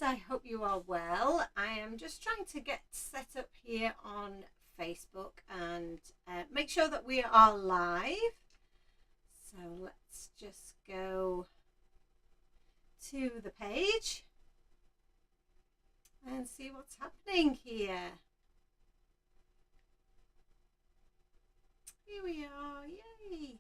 I hope you are well. I am just trying to get set up here on Facebook and make sure that we are live. So let's just go to the page and see what's happening here. Here we are, yay!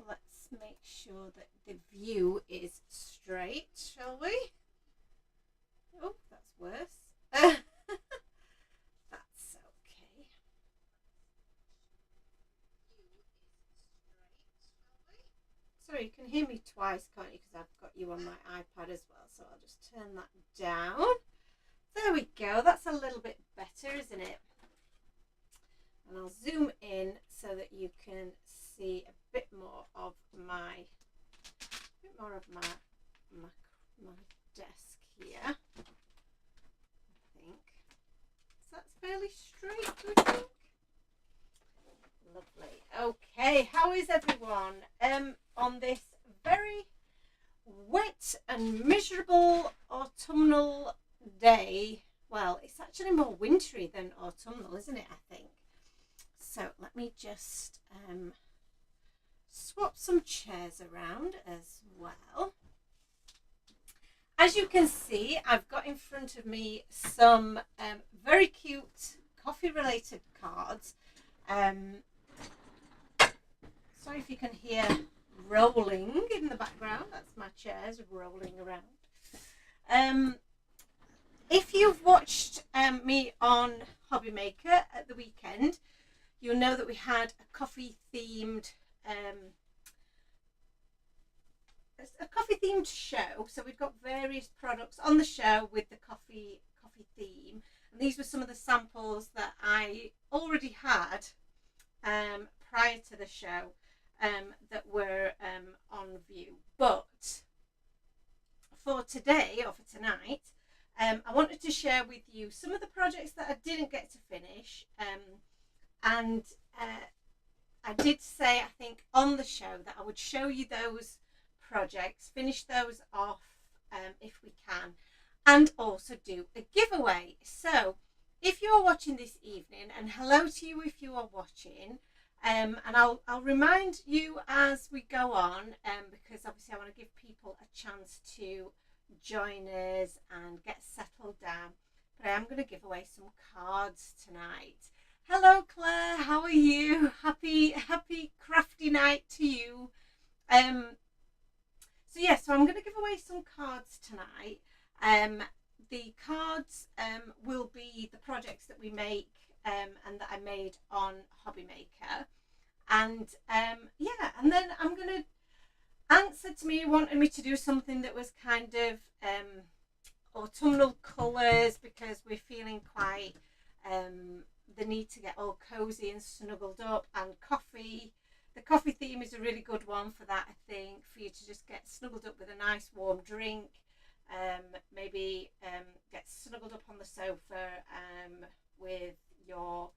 Let's make sure that the view is straight, shall we? Oh, that's worse. That's okay. Sorry, you can hear me twice, can't you? Because I've got you on my iPad as well. So I'll just turn that down. There we go. That's a little bit better, isn't it? And I'll zoom in so that you can see a bit more of my desk here. I think so. That's fairly straight, do you think? Lovely. Okay, how is everyone on this very wet and miserable autumnal day? Well, it's actually more wintry than autumnal, isn't it, I think? So let me just swap some chairs around as well. As you can see, I've got in front of me some very cute coffee related cards. Sorry if you can hear rolling in the background. That's my chairs rolling around. If you've watched me on Hobby Maker at the weekend, you'll know that we had a coffee themed show. So we've got various products on the show with the coffee theme, and these were some of the samples that I already had prior to the show that were on view. But for today, or for tonight, I wanted to share with you some of the projects that I didn't get to finish. And I did say, I think, on the show that I would show you those projects, finish those off if we can, and also do a giveaway. So if you're watching this evening, and hello to you if you are watching, and I'll remind you as we go on, because obviously I want to give people a chance to join us and get settled down. But I am going to give away some cards tonight. Hello Claire, how are you? Happy crafty night to you. So I'm going to give away some cards tonight. The cards will be the projects that we make and that I made on Hobby Maker. And and then I'm going to answer to me wanting me to do something that was kind of autumnal colours, because we're feeling quite the need to get all cozy and snuggled up, and coffee. The coffee theme is a really good one for that, I think, for you to just get snuggled up with a nice warm drink, maybe get snuggled up on the sofa with your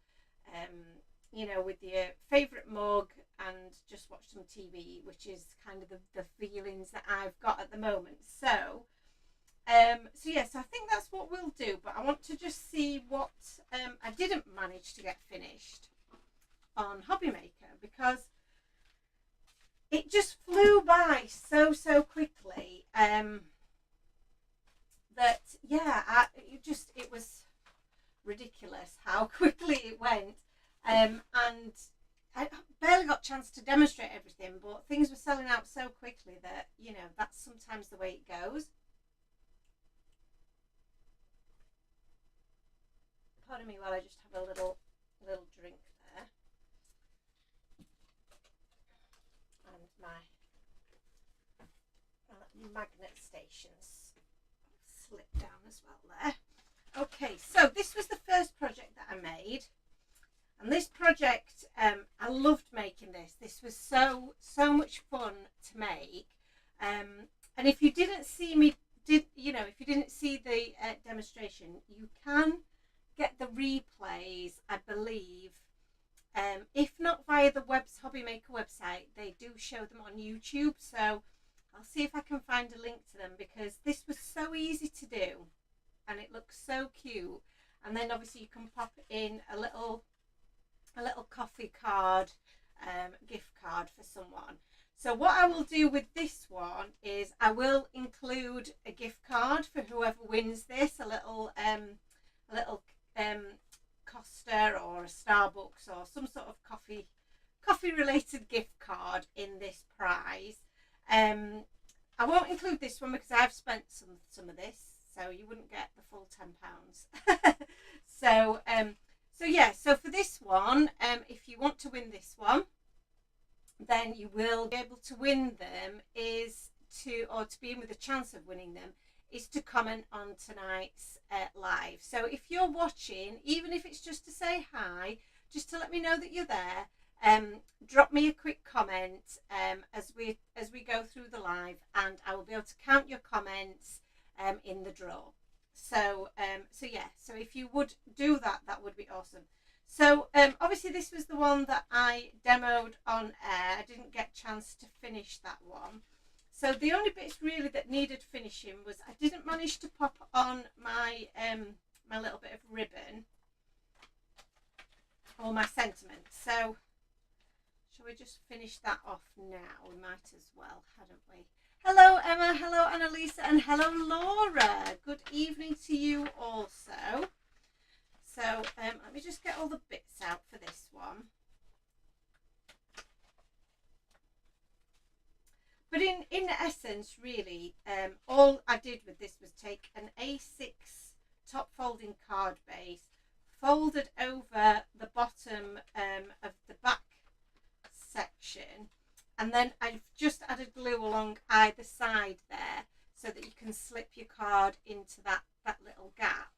with your favourite mug and just watch some TV, which is kind of the feelings that I've got at the moment. So I think that's what we'll do, but I want to just see what I didn't manage to get finished on Hobby Maker, because it just flew by so quickly that it was ridiculous how quickly it went, and I barely got a chance to demonstrate everything, but things were selling out so quickly that that's sometimes the way it goes. Pardon me while I just have a little drink there. And my magnet stations slip down as well there. Okay, so this was the first project that I made. And this project, I loved making this. This was so much fun to make. And if you didn't see if you didn't see the demonstration, you can get the replays, I believe, If not via the Hobby Maker website, they do show them on YouTube. So I'll see if I can find a link to them, because this was so easy to do and it looks so cute. And then obviously you can pop in a little coffee card, gift card for someone. So what I will do with this one is I will include a gift card for whoever wins this, a little Costa or a Starbucks or some sort of coffee related gift card in this prize. I won't include this one because I've spent some of this, so you wouldn't get the full £10. So yeah, so for this one, if you want to win this one, then you will be able to win them to be in with a chance of winning them, is to comment on tonight's live. So if you're watching, even if it's just to say hi, just to let me know that you're there, drop me a quick comment as we go through the live, and I will be able to count your comments in the draw. So yeah, so if you would do that, that would be awesome. So obviously this was the one that I demoed on air. I didn't get a chance to finish that one. So the only bits really that needed finishing was I didn't manage to pop on my my little bit of ribbon or my sentiment. So shall we just finish that off now? We might as well, hadn't we? Hello Emma, hello Annalisa, and hello Laura. Good evening to you also. So let me just get all the bits out for this one. But in essence, really, all I did with this was take an A6 top folding card base, folded over the bottom of the back section, and then I've just added glue along either side there so that you can slip your card into that little gap.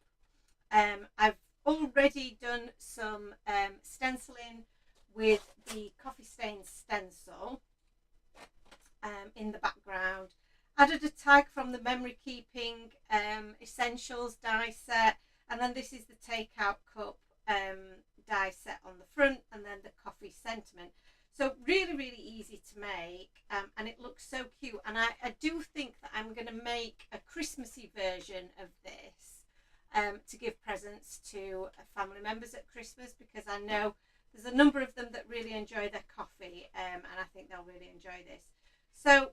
I've already done some stenciling with the coffee stain stencil in the background. Added a tag from the Memory Keeping Essentials die set, and then this is the Takeout Cup die set on the front, and then the coffee sentiment. So really, really easy to make, and it looks so cute. And I do think that I'm going to make a Christmassy version of this to give presents to family members at Christmas, because I know there's a number of them that really enjoy their coffee, and I think they'll really enjoy this. So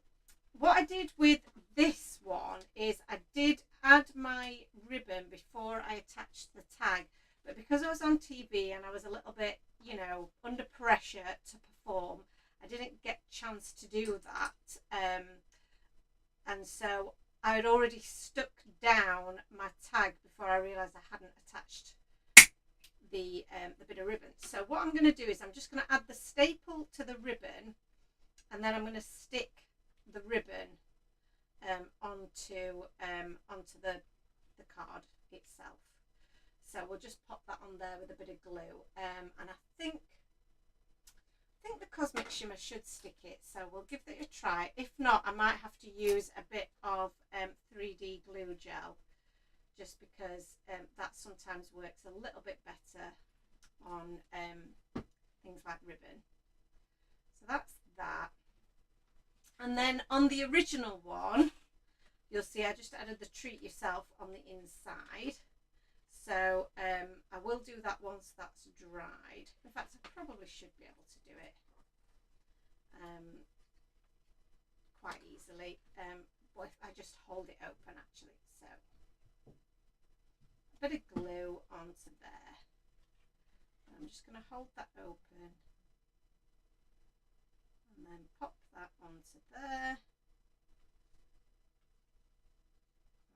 what I did with this one is I did add my ribbon before I attached the tag, but because I was on TV and I was a little bit, you know, under pressure to perform, I didn't get a chance to do that, and so I had already stuck down my tag before I realised I hadn't attached the bit of ribbon. So what I'm going to do is I'm just going to add the staple to the ribbon, and then I'm going to stick the ribbon onto the card itself. So we'll just pop that on there with a bit of glue, and I think the Cosmic Shimmer should stick it, so we'll give it a try. If not, I might have to use a bit of 3D glue gel, just because that sometimes works a little bit better on things like ribbon. So that's that. And then on the original one, you'll see I just added the treat yourself on the inside. So I will do that once that's dried. In fact, I probably should be able to do it quite easily. But if I just hold it open, actually. So a bit of glue onto there. I'm just going to hold that open and then pop that onto there,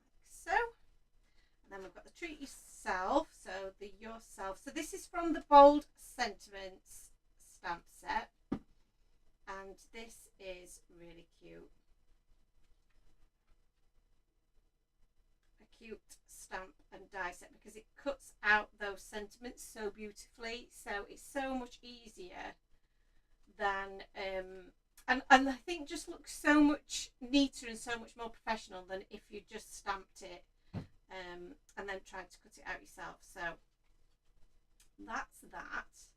like so. And then we've got the treat yourself, so the yourself. So this is from the Bold Sentiments stamp set, and this is really cute. A cute stamp and die set because it cuts out those sentiments so beautifully. So it's so much easier than and I think just looks so much neater and so much more professional than if you just stamped it and then tried to cut it out yourself. So that's that.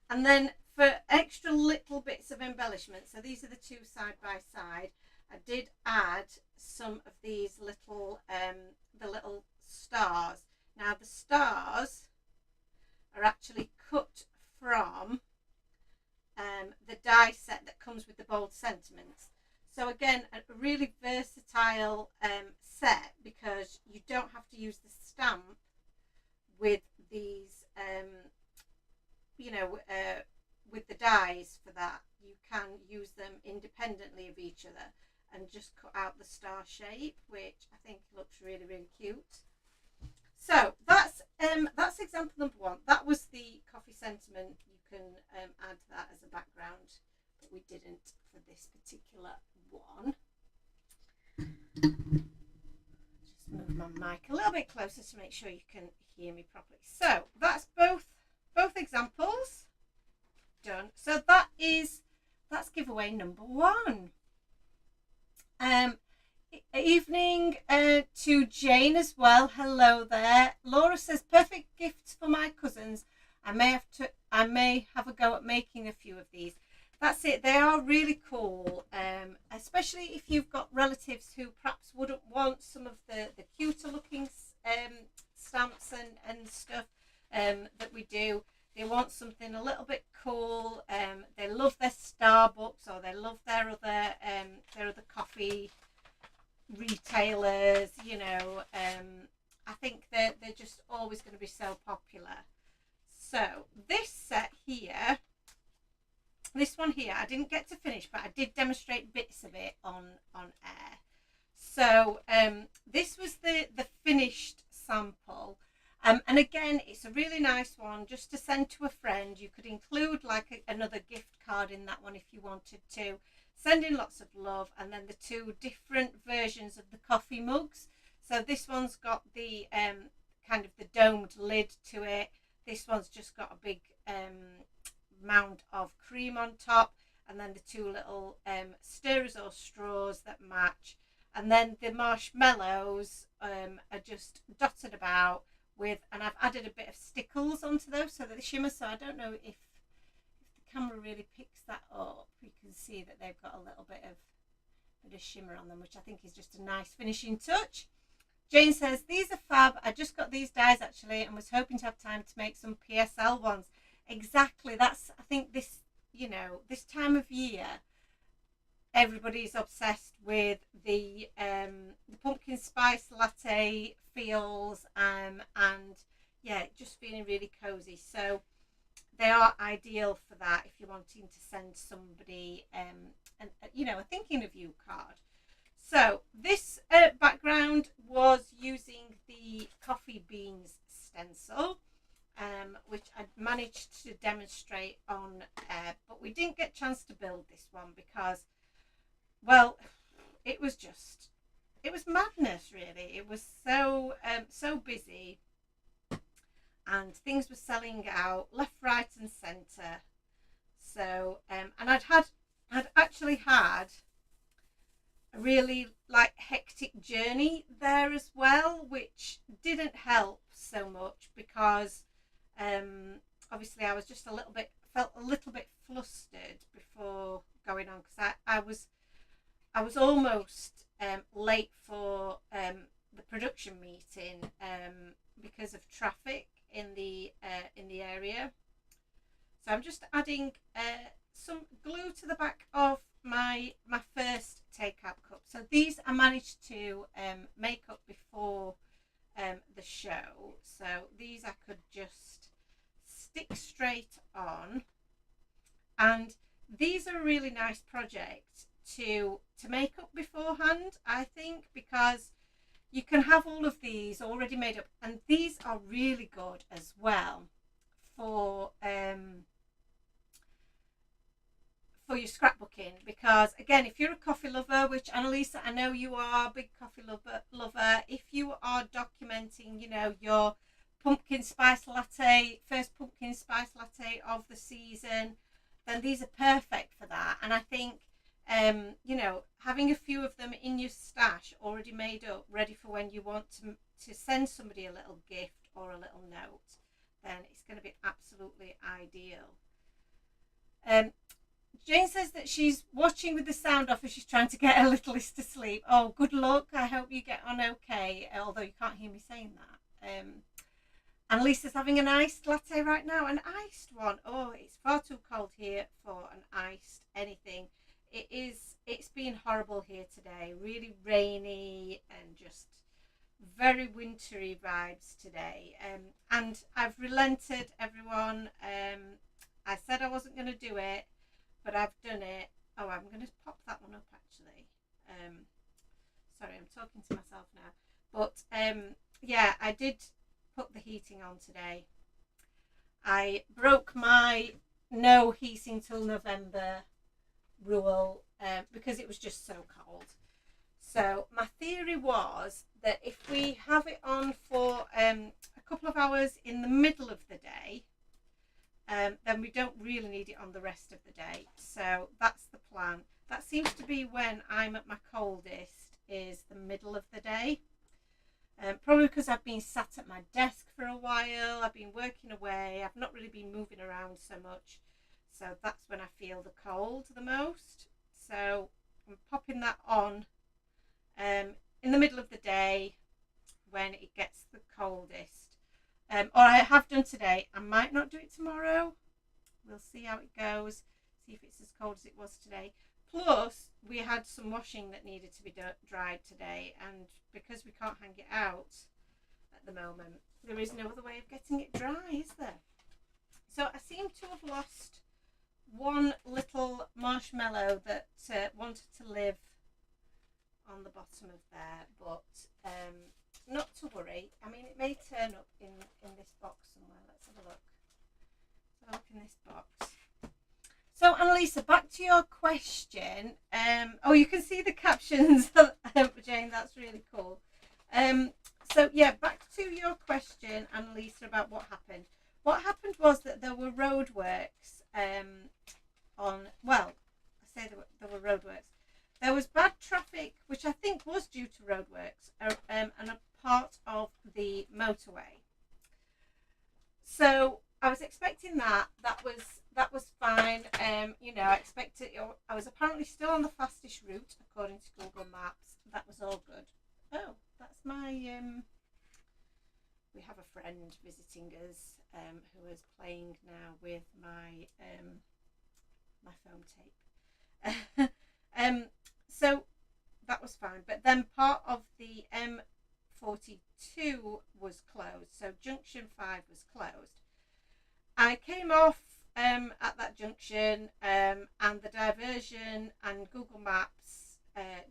And then for extra little bits of embellishment, so these are the two side by side, I did add some of these little, the little stars. Now the stars are actually cut from the die set that comes with the bold sentiments. So again, a really versatile set, because you don't have to use the stamp with these, with the dies for that. You can use them independently of each other and just cut out the star shape, which I think looks really, really cute. So that's example number one. That was the coffee sentiment. You can add that as a background, but we didn't for this particular one. Just move my mic a little bit closer to make sure you can hear me properly. So that's both examples done. So that's giveaway number one. Evening to Jane as well. Hello there. Laura says perfect gifts for my cousins. I may have a go at making a few of these. That's it. They are really cool, especially if you've got relatives who perhaps wouldn't want some of the cuter looking stamps and stuff that we do. They want something a little bit cool. They love their Starbucks, or they love their other coffee retailers. I think they're just always going to be so popular. So this set here, this one here, I didn't get to finish, but I did demonstrate bits of it on air. So this was the finished sample. And again, it's a really nice one just to send to a friend. You could include like another gift card in that one if you wanted to. Sending lots of love. And then the two different versions of the coffee mugs. So this one's got the kind of the domed lid to it. This one's just got a big mound of cream on top. And then the two little stirrers or straws that match. And then the marshmallows are just dotted about with, and I've added a bit of stickles onto those so that they shimmer. So I don't know if the camera really picks that up. You can see that they've got a little bit of shimmer on them, which I think is just a nice finishing touch. Jane says, these are fab. I just got these dies actually and was hoping to have time to make some PSL ones. Exactly. That's, I think this, this time of year, everybody's obsessed with the pumpkin spice latte feels, and yeah, just feeling really cozy. So they are ideal for that if you're wanting to send somebody a thinking of you card. So this background was using the coffee beans stencil, which I managed to demonstrate on air, but we didn't get a chance to build this one because, well, it was madness really. It was so busy, and things were selling out left, right and centre. So and I'd actually had a really hectic journey there as well, which didn't help so much because obviously I was just felt a little bit flustered before going on, because I was almost late for the production meeting because of traffic in the area. So I'm just adding some glue to the back of my first takeout cup. So these I managed to make up before the show. So these I could just stick straight on, and these are a really nice project to make up beforehand, I think, because you can have all of these already made up, and these are really good as well for your scrapbooking, because again, if you're a coffee lover, which Annalisa, I know you are a big coffee lover, if you are documenting, your pumpkin spice latte, first pumpkin spice latte of the season, then these are perfect for that. And I think having a few of them in your stash already made up, ready for when you want to send somebody a little gift or a little note, then it's going to be absolutely ideal. Jane says that she's watching with the sound off as she's trying to get her littlest to sleep. Oh, good luck. I hope you get on okay, although you can't hear me saying that. And Lisa's having an iced latte right now, an iced one. Oh, it's far too cold here for an iced anything. It's been horrible here today, really rainy and just very wintry vibes today. And I've relented, everyone. I said I wasn't going to do it, but I've done it. Oh, I'm going to pop that one up actually. Sorry, I'm talking to myself now. But yeah, I did put the heating on today. I broke my no heating till November rule because it was just so cold. So my theory was that if we have it on for a couple of hours in the middle of the day, then we don't really need it on the rest of the day. So that's the plan. That seems to be when I'm at my coldest, is the middle of the day. Probably because I've been sat at my desk for a while, I've been working away, I've not really been moving around so much. So that's when I feel the cold the most. So I'm popping that on in the middle of the day when it gets the coldest. Or I have done today. I might not do it tomorrow. We'll see how it goes. See if it's as cold as it was today. Plus, we had some washing that needed to be dried today, and because we can't hang it out at the moment, there is no other way of getting it dry, is there? So I seem to have lost one little marshmallow that wanted to live on the bottom of there, but not to worry. I mean, it may turn up in this box somewhere. Let's have a look. Let's have a look in this box. So, Annalisa, back to your question. Oh, you can see the captions, Jane. That's really cool. So, yeah, back to your question, Annalisa, about what happened. What happened was that there were roadworks well, I say there were roadworks. There was bad traffic, which I think was due to roadworks, and a part of the motorway. So I was expecting that. That was fine. You know, I expected. I was apparently still on the fastest route according to Google Maps. That was all good. Oh, that's my. We have a friend visiting us who is playing now with my my foam tape. So that was fine. But then part of the M42 was closed. So junction 5 was closed. I came off at that junction and the diversion and Google Maps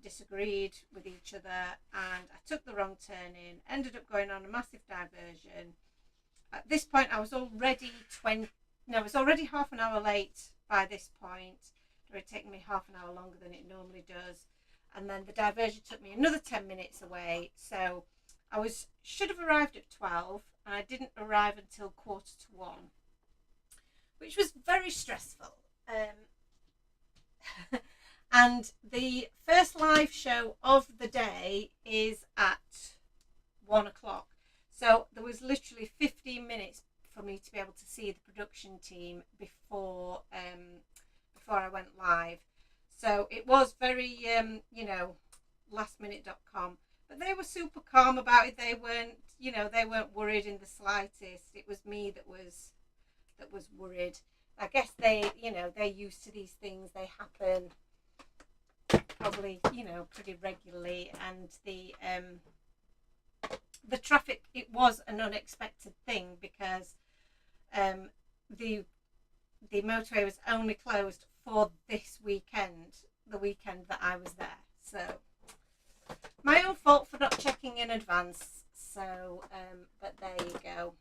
disagreed with each other, and I took the wrong turn in, ended up going on a massive diversion. At this point I was already half an hour late by this point. It would take me half an hour longer than it normally does, and then the diversion took me another 10 minutes away. So I should have arrived at 12 and I didn't arrive until 1:45, which was very stressful. And the first live show of the day is at 1 o'clock. So there was literally 15 minutes for me to be able to see the production team before I went live. So it was very, lastminute.com. But they were super calm about it. They weren't worried in the slightest. It was me that was worried. I guess they're used to these things. They happen probably, pretty regularly. And the traffic, it was an unexpected thing because the motorway was only closed for this weekend, the weekend that I was there. So my own fault for not checking in advance. So, but there you go.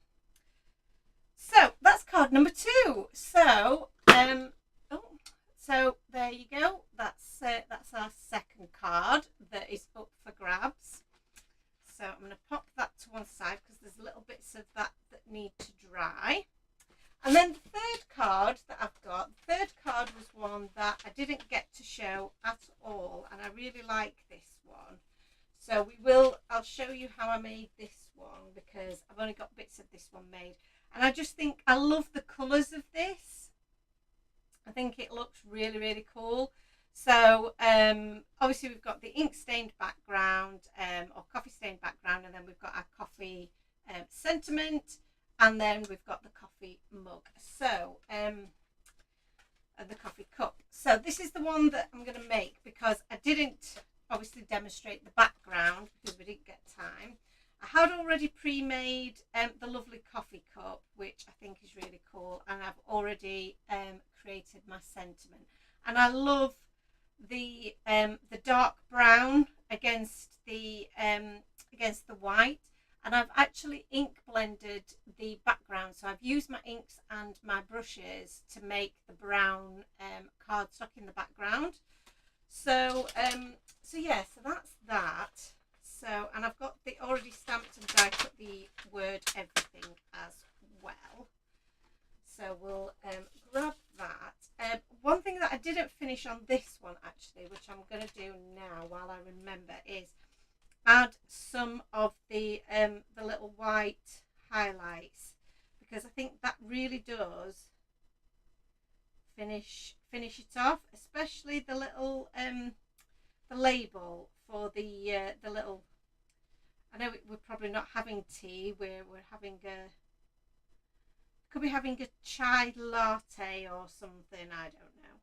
So that's card number 2. So, so there you go. That's our second card that is up for grabs. So I'm going to pop that to one side because there's little bits of that need to dry. And then the third card that I've got, the third card was one that I didn't get to show at all, and I really like this one. So I'll show you how I made this one because I've only got bits of this one made. And I just think I love the colours of this. I think it looks really, really cool. So obviously we've got the ink stained background or coffee stained background, and then we've got our coffee sentiment, and then we've got the coffee mug. So the coffee cup. So this is the one that I'm going to make because I didn't obviously demonstrate the background because we didn't get time. I had already pre-made the lovely coffee cup, which I think is really cool, and I've already created my sentiment. And I love the dark brown against the white, and I've actually ink blended the background. So I've used my inks and my brushes to make the brown cardstock in the background. So so yeah, so that's that. So, and I've got the already stamped and die cut the word everything as well. So we'll grab that. One thing that I didn't finish on this one actually, which I'm going to do now while I remember, is add some of the little white highlights, because I think that really does finish it off, especially the little the label for the little. I know we're probably not having tea. We're having could be having a chai latte or something. I don't know,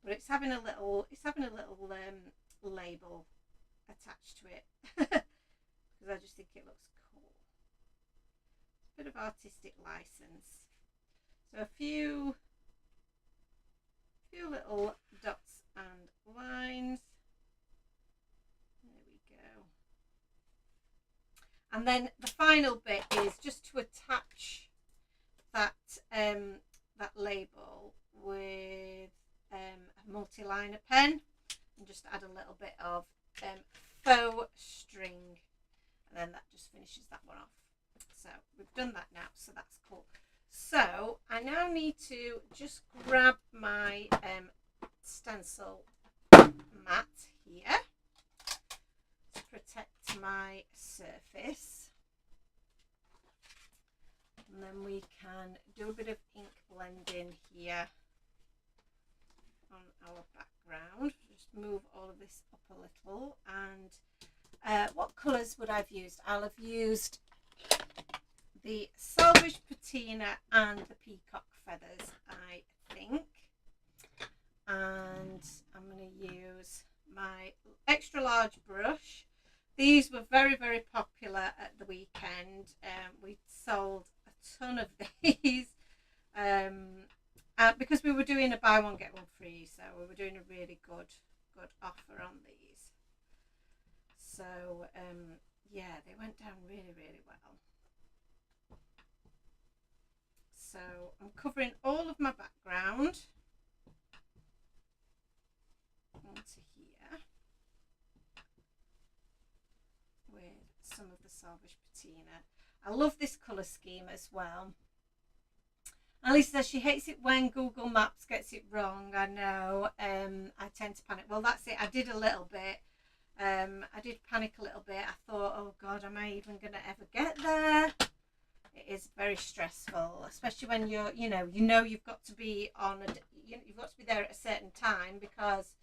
but it's having a little label attached to it because I just think it looks cool. It's a bit of artistic license. So a few little dots and lines. There we go. And then the final bit is just to attach that that label with a multi-liner pen, and just add a little bit of faux string, and then that just finishes that one off. So we've done that now, so that's cool. So I now need to just grab my stencil mat here to protect my surface, and then we can do a bit of ink blending here on our background. Just move all of this up a little. And what colours would I have used? I'll have used the Salvage Patina and the Peacock Feathers, I think. And I'm going to use my extra large brush. These were very, very popular at the weekend. We sold a ton of these because we were doing a buy one get one free, so we were doing a really good offer on these. So yeah, they went down really, really well. So I'm covering all of my background onto here with some of the Salvage Patina. I love this colour scheme as well. Alice says she hates it when Google Maps gets it wrong. I know. I tend to panic. Well, that's it. I did a little bit. I did panic a little bit. I thought, oh God, am I even going to ever get there? It is very stressful, especially when you're, you know you've got to be on you've got to be there at a certain time because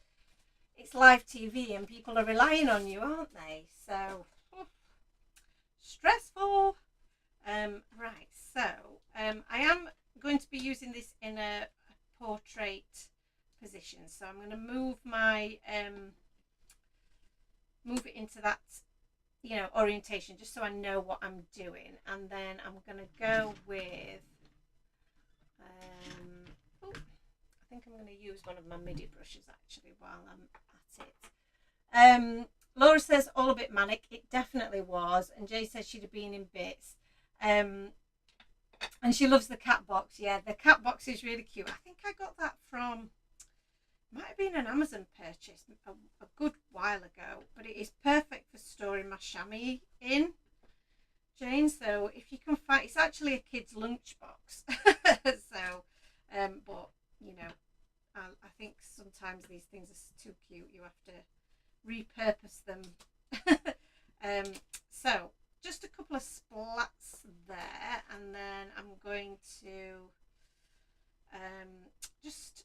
it's live TV and people are relying on you, aren't they? So stressful. Right. So I am going to be using this in a portrait position, so I'm going to move my move it into that orientation, just so I know what I'm doing. And then I'm going to go with I think I'm going to use one of my MIDI brushes actually while I'm at it. Laura says all a bit manic. It definitely was. And Jay says she'd have been in bits. And she loves the cat box. Yeah, the cat box is really cute. I think I got that from, might have been an Amazon purchase a good while ago, but it is perfect for storing my chamois in, Jane. So if you can find, it's actually a kid's lunchbox. So but I think sometimes these things are too cute, you have to repurpose them. So just a couple of splats there, and then I'm going to just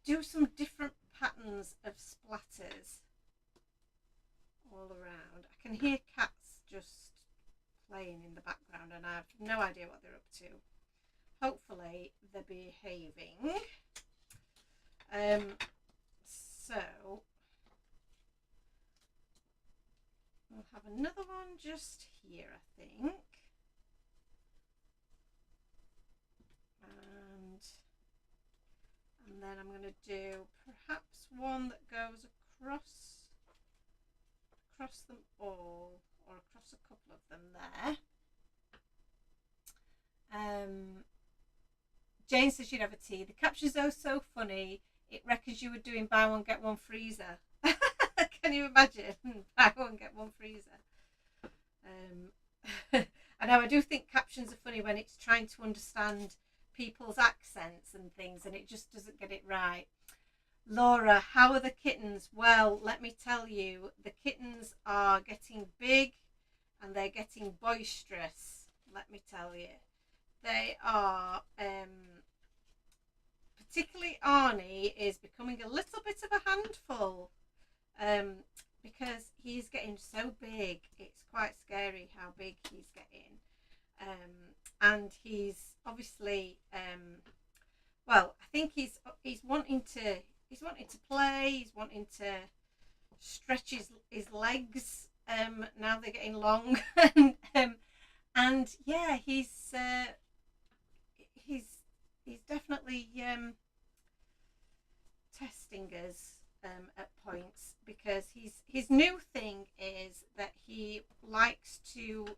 do some different patterns of splatters all around. I can hear cats just playing in the background and I have no idea what they're up to. Hopefully they're behaving. So we'll have another one just here, I think. And then I'm going to do perhaps one that goes across them all, or across a couple of them there. Jane says she'd have a tea. The caption's so funny. It reckons you were doing buy one get one freezer. Can you imagine? Buy one get one freezer. I know, I do think captions are funny when it's trying to understand people's accents and things and it just doesn't get it right. Laura, how are the kittens? Well, let me tell you, the kittens are getting big and they're getting boisterous, let me tell you. They are, particularly Arnie is becoming a little bit of a handful, because he's getting so big. It's quite scary how big he's getting. And he's obviously, well, I think he's wanting to play. He's wanting to stretch his legs. Now they're getting long, and yeah, he's definitely testing us at points, because his new thing is that he likes to.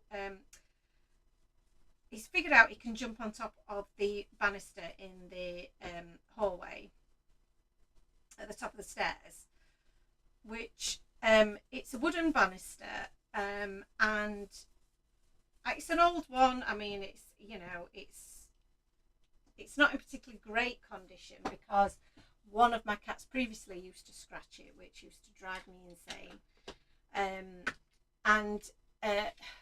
He's figured out he can jump on top of the banister in the hallway at the top of the stairs, which it's a wooden banister, and it's an old one. I mean, it's not in particularly great condition because one of my cats previously used to scratch it, which used to drive me insane.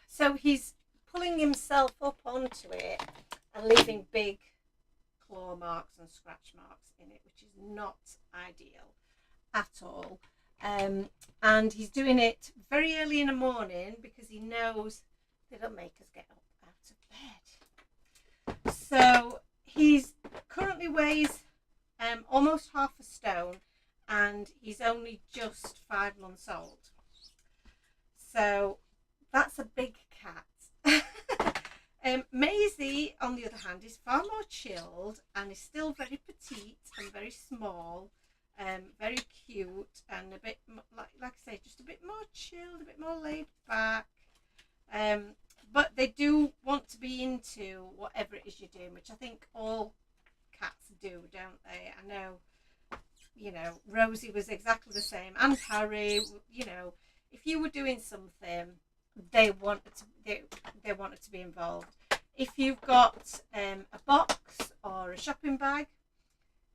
So he's pulling himself up onto it and leaving big claw marks and scratch marks in it, which is not ideal at all. And he's doing it very early in the morning because he knows that it'll make us get up out of bed. So he's currently weighs almost half a stone and he's only just 5 months old. So that's a big cat. Maisie, on the other hand, is far more chilled and is still very petite and very small, very cute and a bit, like I say, just a bit more chilled, a bit more laid back. But they do want to be into whatever it is you're doing, which I think all cats do, don't they? I know, Rosie was exactly the same, and Harry. If you were doing something, they wanted to be involved. If you've got a box or a shopping bag,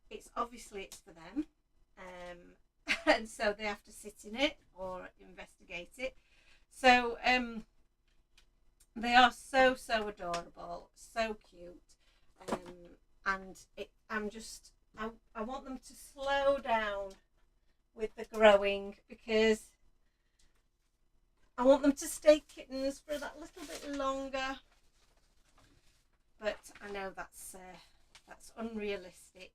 it's for them, and so they have to sit in it or investigate it. So they are so adorable, so cute, and I want them to slow down with the growing because I want them to stay kittens for that little bit longer, but I know that's unrealistic.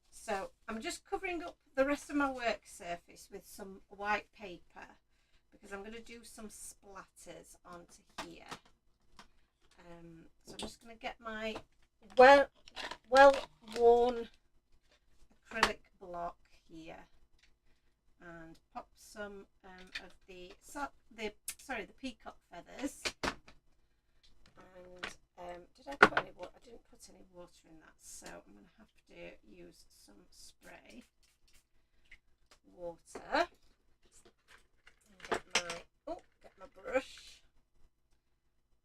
So I'm just covering up the rest of my work surface with some white paper because I'm going to do some splatters onto here. So I'm just going to get my well-worn acrylic block here and pop some of the peacock feathers. And did I put any water? I didn't put any water in that, so I'm going to have to use some spray water. And get my brush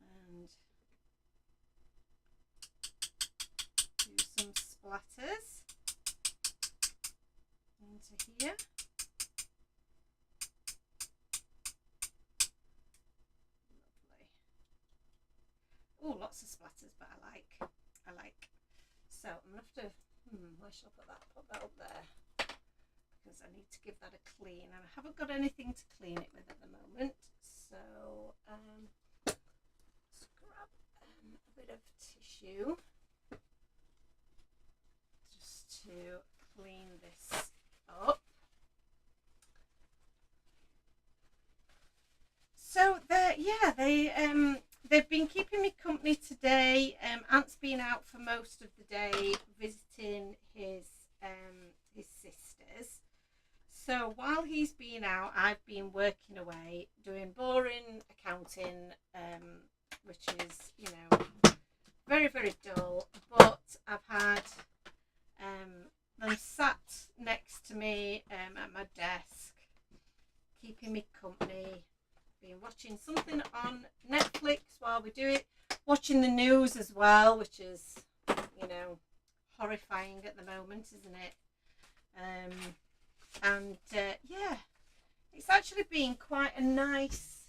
and do some splatters into here. Oh, lots of splatters, but I like So I'm going to have to, where shall I put that? Put that up there, because I need to give that a clean, and I haven't got anything to clean it with at the moment. So let's grab a bit of tissue just to clean this up. So they've been keeping me company today. Ant's been out for most of the day visiting his sisters. So while he's been out, I've been working away, doing boring accounting, which is, you know, very, very dull. But I've had them sat next to me at my desk, keeping me company. Been watching something on Netflix while we do it, watching the news as well, which is, you know, horrifying at the moment, isn't it? Yeah, it's actually been quite a nice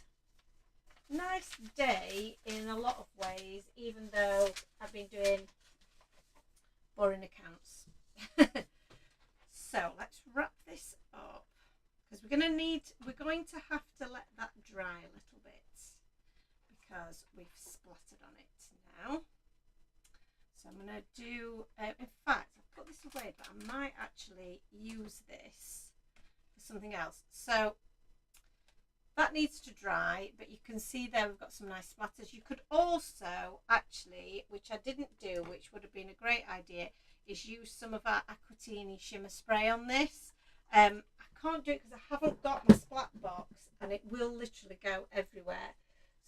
day in a lot of ways, even though I've been doing boring accounts. So let's wrap this up, because we're going to have to let that dry a little bit, because we've splattered on it now. So I'm going to do, in fact, I've put this away, but I might actually use this for something else. So that needs to dry, but you can see there we've got some nice splatters. You could also actually, which I didn't do, which would have been a great idea, is use some of our Aquatini shimmer spray on this. I can't do it because I haven't got my splat box, and it will literally go everywhere.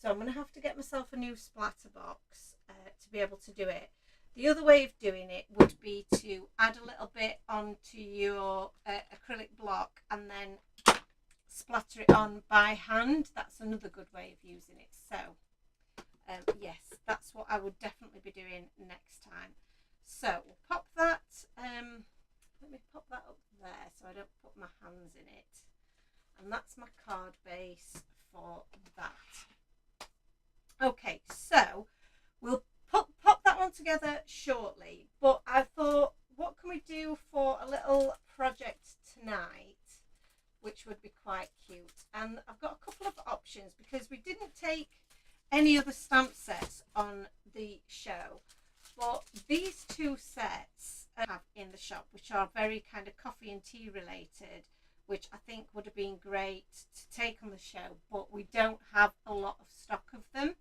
So I'm going to have to get myself a new splatter box to be able to do it. The other way of doing it would be to add a little bit onto your acrylic block and then splatter it on by hand. That's another good way of using it. So yes, that's what I would definitely be doing next time. So we'll pop that, let me pop that up there so I don't put my hands in it. And that's my card base for that. Okay, so we'll pop that one together shortly. But I thought, what can we do for a little project tonight, which would be quite cute? And I've got a couple of options, because we didn't take any other stamp sets on the show. But these two sets I have in the shop, which are very kind of coffee and tea related, which I think would have been great to take on the show, but we don't have a lot of stock of them.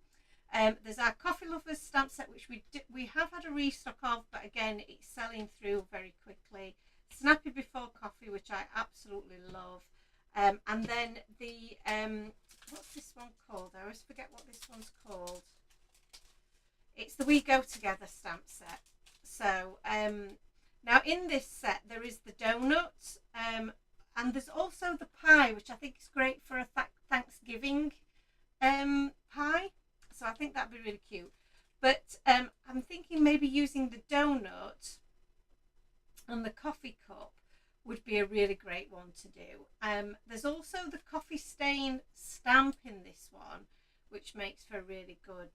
There's our Coffee Lovers stamp set, which we have had a restock of, but again, it's selling through very quickly. Snappy Before Coffee, which I absolutely love. And then the, what's this one called? I always forget what this one's called. It's the We Go Together stamp set. So now in this set there is the donut, and there's also the pie, which I think is great for a Thanksgiving pie. So I think that'd be really cute. But I'm thinking maybe using the donut and the coffee cup would be a really great one to do. There's also the coffee stain stamp in this one, which makes for a really good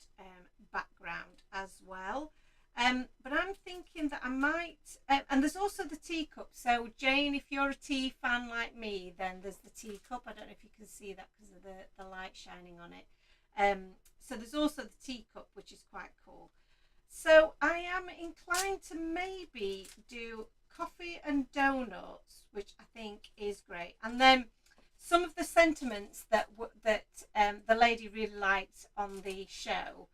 background as well. But I'm thinking that I might, and there's also the teacup. So Jane, if you're a tea fan like me, then there's the teacup. I don't know if you can see that because of the light shining on it. So there's also the teacup, which is quite cool. So I am inclined to maybe do coffee and donuts, which I think is great. And then some of the sentiments that the lady really liked on the show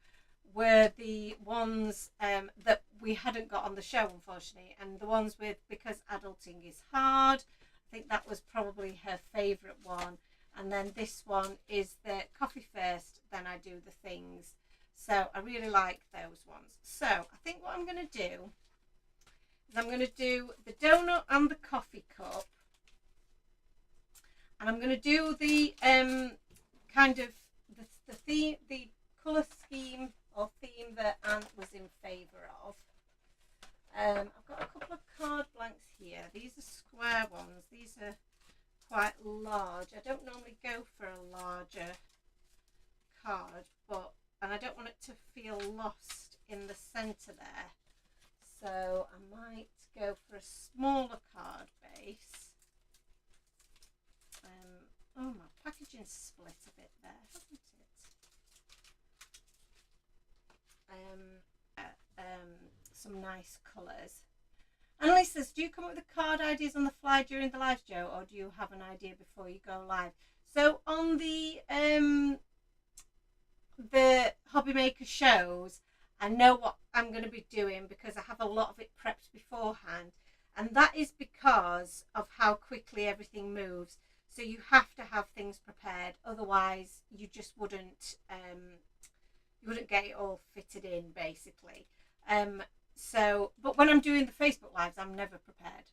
were the ones that we hadn't got on the show, unfortunately, and the ones with Because Adulting is Hard. I think that was probably her favourite one. And then this one is the Coffee First, Then I Do the Things. So I really like those ones. So I think what I'm going to do is I'm going to do the donut and the coffee cup. And I'm going to do the kind of the theme, the colour scheme or theme that Ant was in favour of. I've got a couple of card blanks here. These are square ones. These are quite large. I don't normally go for a larger card, and I don't want it to feel lost in the centre there. So I might go for a smaller card base. Oh, my packaging's split a bit there, hasn't it? Some nice colours. Annalise says, do you come up with the card ideas on the fly during the live, Joe, or do you have an idea before you go live? So on the Hobby Maker shows, I know what I'm going to be doing because I have a lot of it prepped beforehand, and that is because of how quickly everything moves. So you have to have things prepared, otherwise you just wouldn't get it all fitted in, basically. But when I'm doing the Facebook lives, I'm never prepared.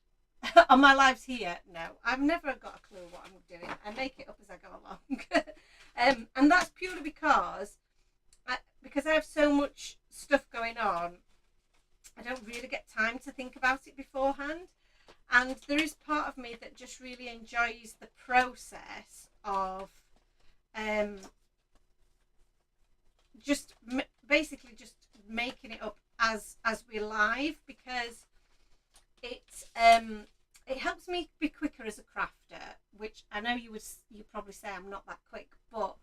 On my lives here, no, I've never got a clue what I'm doing. I make it up as I go along. And that's purely because I have so much stuff going on, I don't really get time to think about it beforehand. And there is part of me that just really enjoys the process of basically just making it up as we're live, because it helps me be quicker as a crafter, which I know you probably say I'm not that quick, but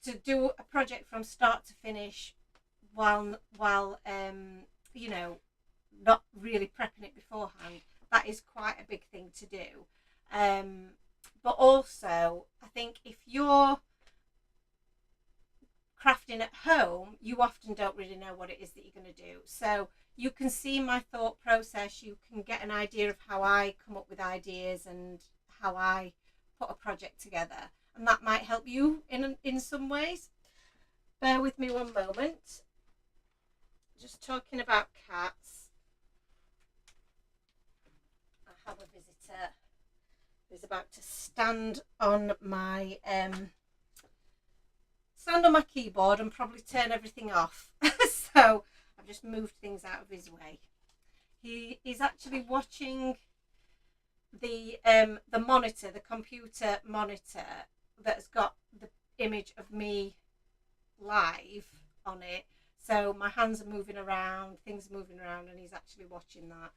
to do a project from start to finish while you know, not really prepping it beforehand, that is quite a big thing to do. But also, I think if you're crafting at home, you often don't really know what it is that you're going to do. So you can see my thought process, you can get an idea of how I come up with ideas and how I put a project together, and that might help you in some ways. Bear with me one moment. Just talking about cats, I have a visitor who's about to stand on my keyboard and probably turn everything off. So I've just moved things out of his way. He is actually watching the monitor, the computer monitor that's got the image of me live on it. So my hands are moving around, things are moving around, and he's actually watching that,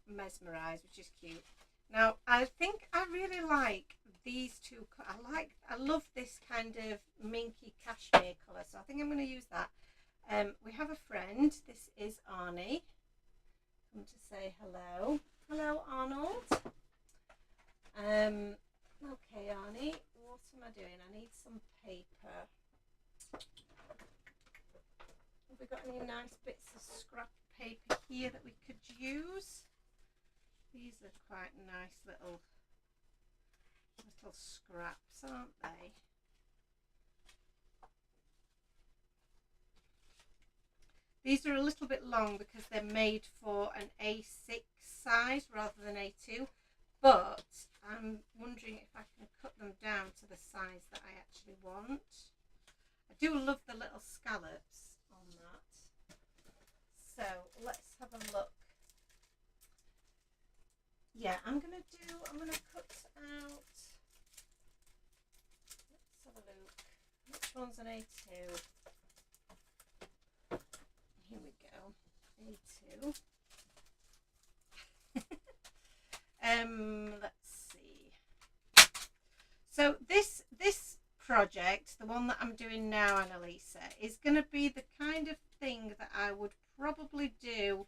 mesmerised, which is cute. Now, I think I really like these two. I love this kind of minky cashmere colour, so I think I'm going to use that. We have a friend. This is Arnie. Come to say hello. Hello, Arnold. Okay, Arnie, what am I doing? I need some paper. Have we got any nice bits of scrap paper here that we could use? These are quite nice little scraps, aren't they? These are a little bit long because they're made for an A6 size rather than A2, but I'm wondering if I can cut them down to the size that I actually want. I do love the little scallops on that. So let's have a look. Yeah, I'm gonna cut out, let's have a look, which one's an A2? Here we go, A2. Let's see. So this project, the one that I'm doing now, Annalisa, is going to be the kind of thing that I would probably do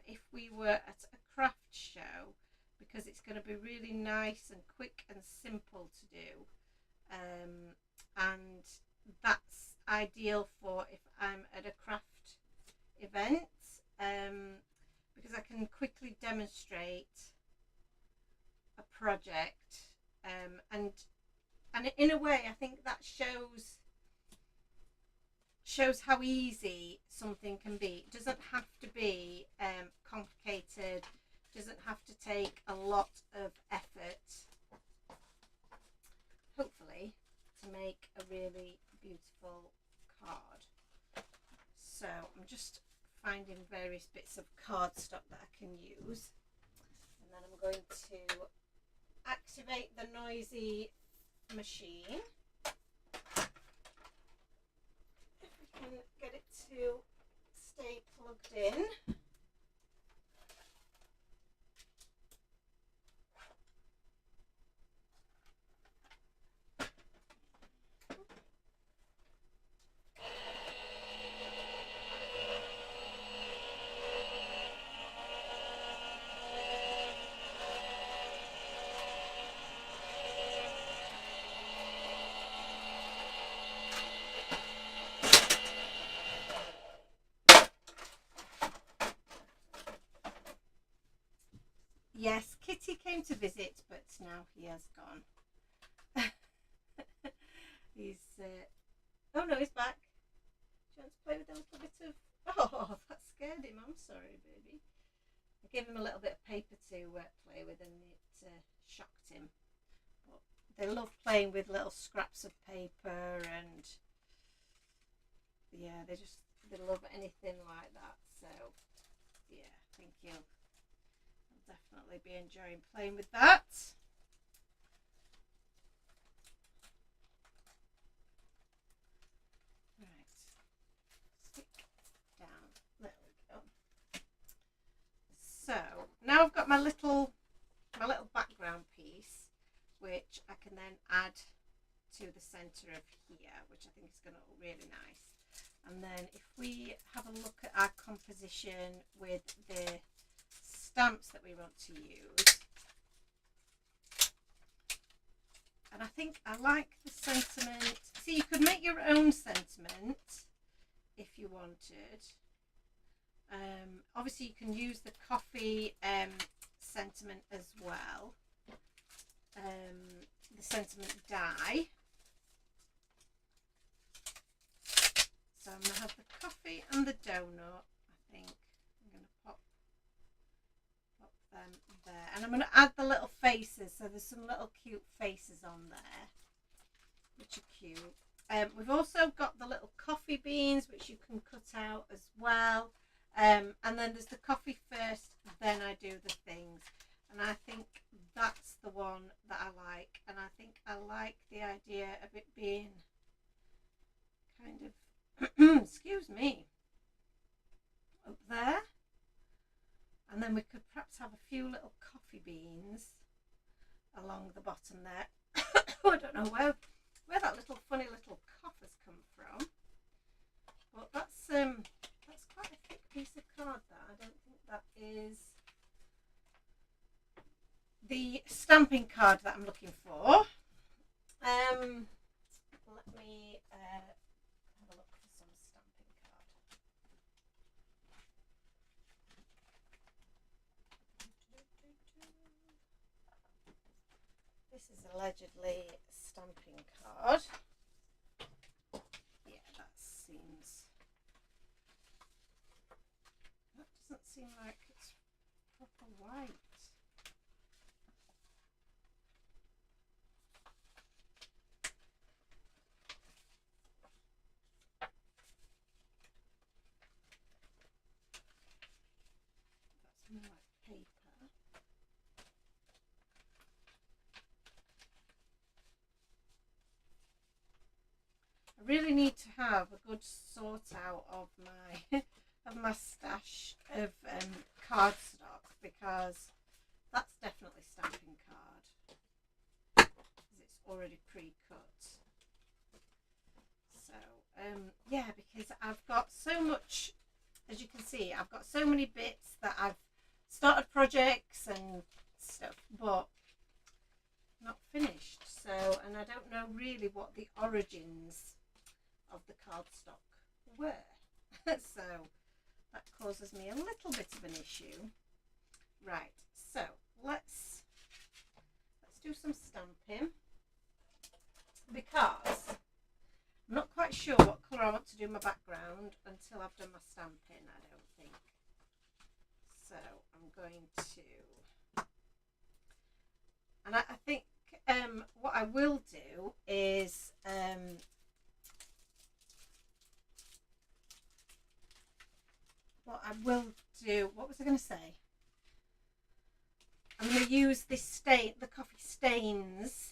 if we were at a craft show, because it's going to be really nice and quick and simple to do, and that's ideal for if I'm at a craft event, because I can quickly demonstrate a project, and in a way I think that shows how easy something can be. It doesn't have to be complicated, doesn't have to take a lot of effort, hopefully, to make a really beautiful card. So I'm just finding various bits of cardstock that I can use, and then I'm going to activate the noisy machine. If we can get it to stay plugged in. Yes, Kitty came to visit, but now he has gone. He's, oh no, he's back. Do you want to play with a little bit of, oh, that scared him, I'm sorry, baby. I gave him a little bit of paper to play with and it shocked him. But they love playing with little scraps of paper and, yeah, they love anything like that. So, yeah, I think he'll definitely be enjoying playing with that. Right, stick down, there we go. So now I've got my little background piece, which I can then add to the center of here, which I think is going to look really nice. And then if we have a look at our composition with the stamps that we want to use, and I think I like the sentiment. See, you could make your own sentiment if you wanted. Obviously you can use the coffee sentiment as well, the sentiment die. So I'm going to have the coffee and the donut. I think I'm going to pop them there, and I'm going to add the little faces. So there's some little cute faces on there, which are cute. We've also got the little coffee beans, which you can cut out as well. And then there's the coffee first, then I do the things. And I think that's the one that I like. And I think I like the idea of it being kind of, excuse me, up there. And then we could perhaps have a few little coffee beans along the bottom there. I don't know where that little funny little cough has come from. But that's quite a thick piece of card, that. I don't think that is the stamping card that I'm looking for. Let me have a look for some stamping card. This is allegedly a stamping card. Yeah, that doesn't seem like it's proper white. That's more like paper. I really need to have a good sort out of my stash of cardstock, because that's definitely stamping card, because it's already pre-cut. So yeah, because I've got so much, as you can see, I've got so many bits that I've started projects and stuff, but not finished. So, and I don't know really what the origins of the cardstock were. So that causes me a little bit of an issue. Right, so let's do some stamping, because I'm not quite sure what colour I want to do my background until I've done my stamping, I don't think. So I'm going to, and I think what I will do is what was I going to say? I'm going to use this stain, the coffee stains,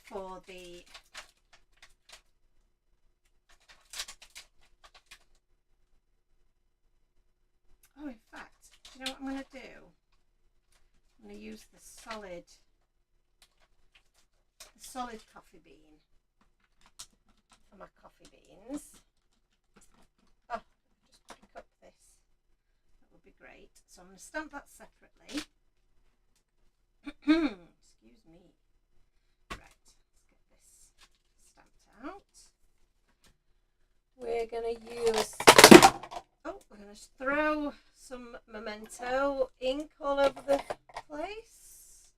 for the Oh, in fact, do you know what I'm going to do? I'm going to use the solid coffee bean for my coffee beans. Oh, just pick up this. That would be great. So I'm going to stamp that separately. Excuse me. Right, let's get this stamped out. We're going to use, we're going to throw some Memento ink all over the place.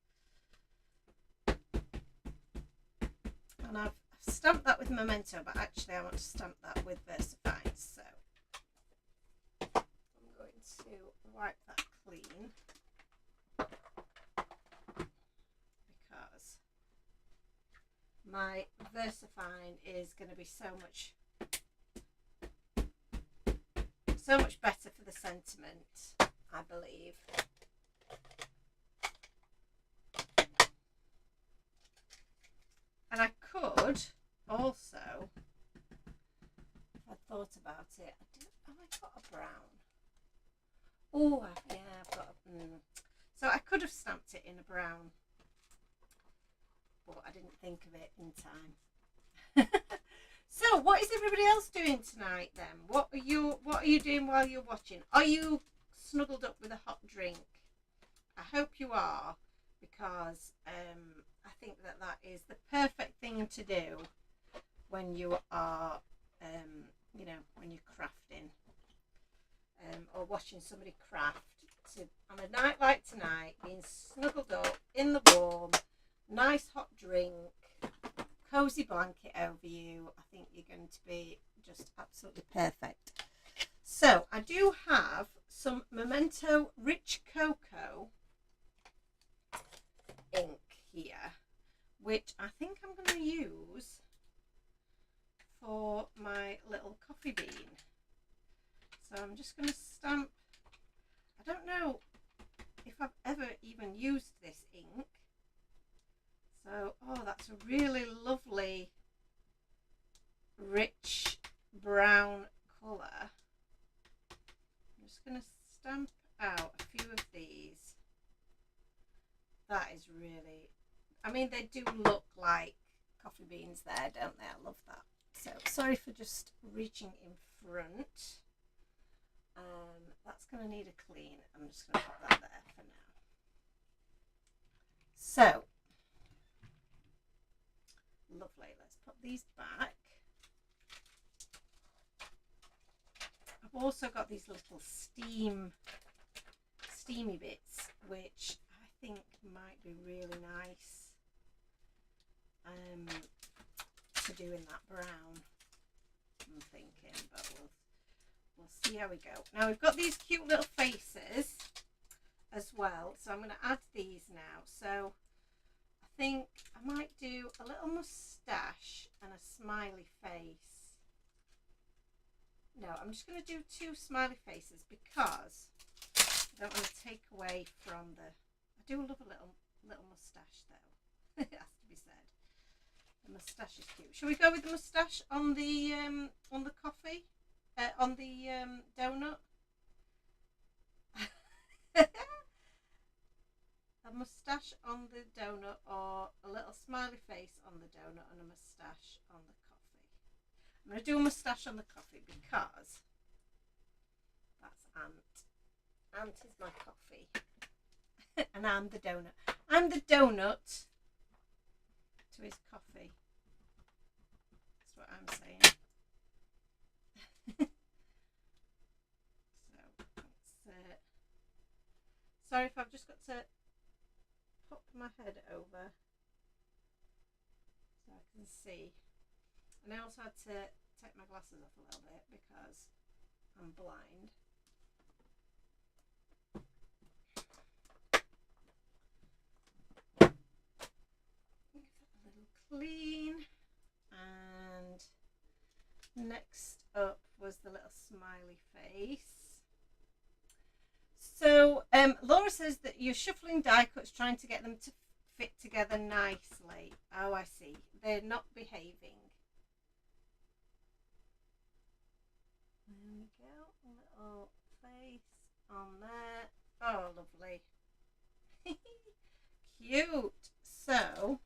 And I've stamped that with Memento, but actually I want to stamp that with VersaFine. So I'm going to wipe that clean because my VersaFine is going to be so much better for the sentiment, I believe. And I could also, if I thought about it, have I got a brown? Oh, yeah, I've got a, so I could have stamped it in a brown, but I didn't think of it in time. So, what is everybody else doing tonight then? What are you doing while you're watching? Are you snuggled up with a hot drink? I hope you are, because I think that is the perfect thing to do when you are, when you're crafting or watching somebody craft. So on a night like tonight, being snuggled up in the warm, nice hot drink, cozy blanket over you, I think you're going to be just absolutely perfect. So I do have some Memento Rich Cocoa ink here, which I think I'm going to use for my little coffee bean. So I'm just going to stamp. I don't know if I've ever even used this ink. So, oh, that's a really lovely, rich brown colour. I'm just going to stamp out a few of these. That is really, I mean, they do look like coffee beans there, don't they? I love that. So, sorry for just reaching in front. That's going to need a clean. I'm just going to put that there for now. So, lovely. Let's put these back. I've also got these little steamy bits, which I think might be really nice to do in that brown. I'm thinking, but we'll see how we go. Now we've got these cute little faces as well, so I'm going to add these now. So I think I might do a little moustache and a smiley face. No, I'm just going to do two smiley faces because I don't want to take away from the, I do love a little moustache though. It has to be said. The moustache is cute. Shall we go with the moustache on the coffee? On the donut? A moustache on the donut, or a little smiley face on the donut and a moustache on the coffee. I'm going to do a moustache on the coffee because that's Ant. Ant is my coffee. And I'm the donut. I'm the donut to his coffee. That's what I'm saying. So, sorry if I've just got to pop my head over so I can see. And I also had to take my glasses off a little bit because I'm blind. Give that a little clean. And next up was the little smiley face. So Laura says that you're shuffling die cuts trying to get them to fit together nicely. Oh, I see. They're not behaving. There we go. A little face on there. Oh, lovely. Cute. So,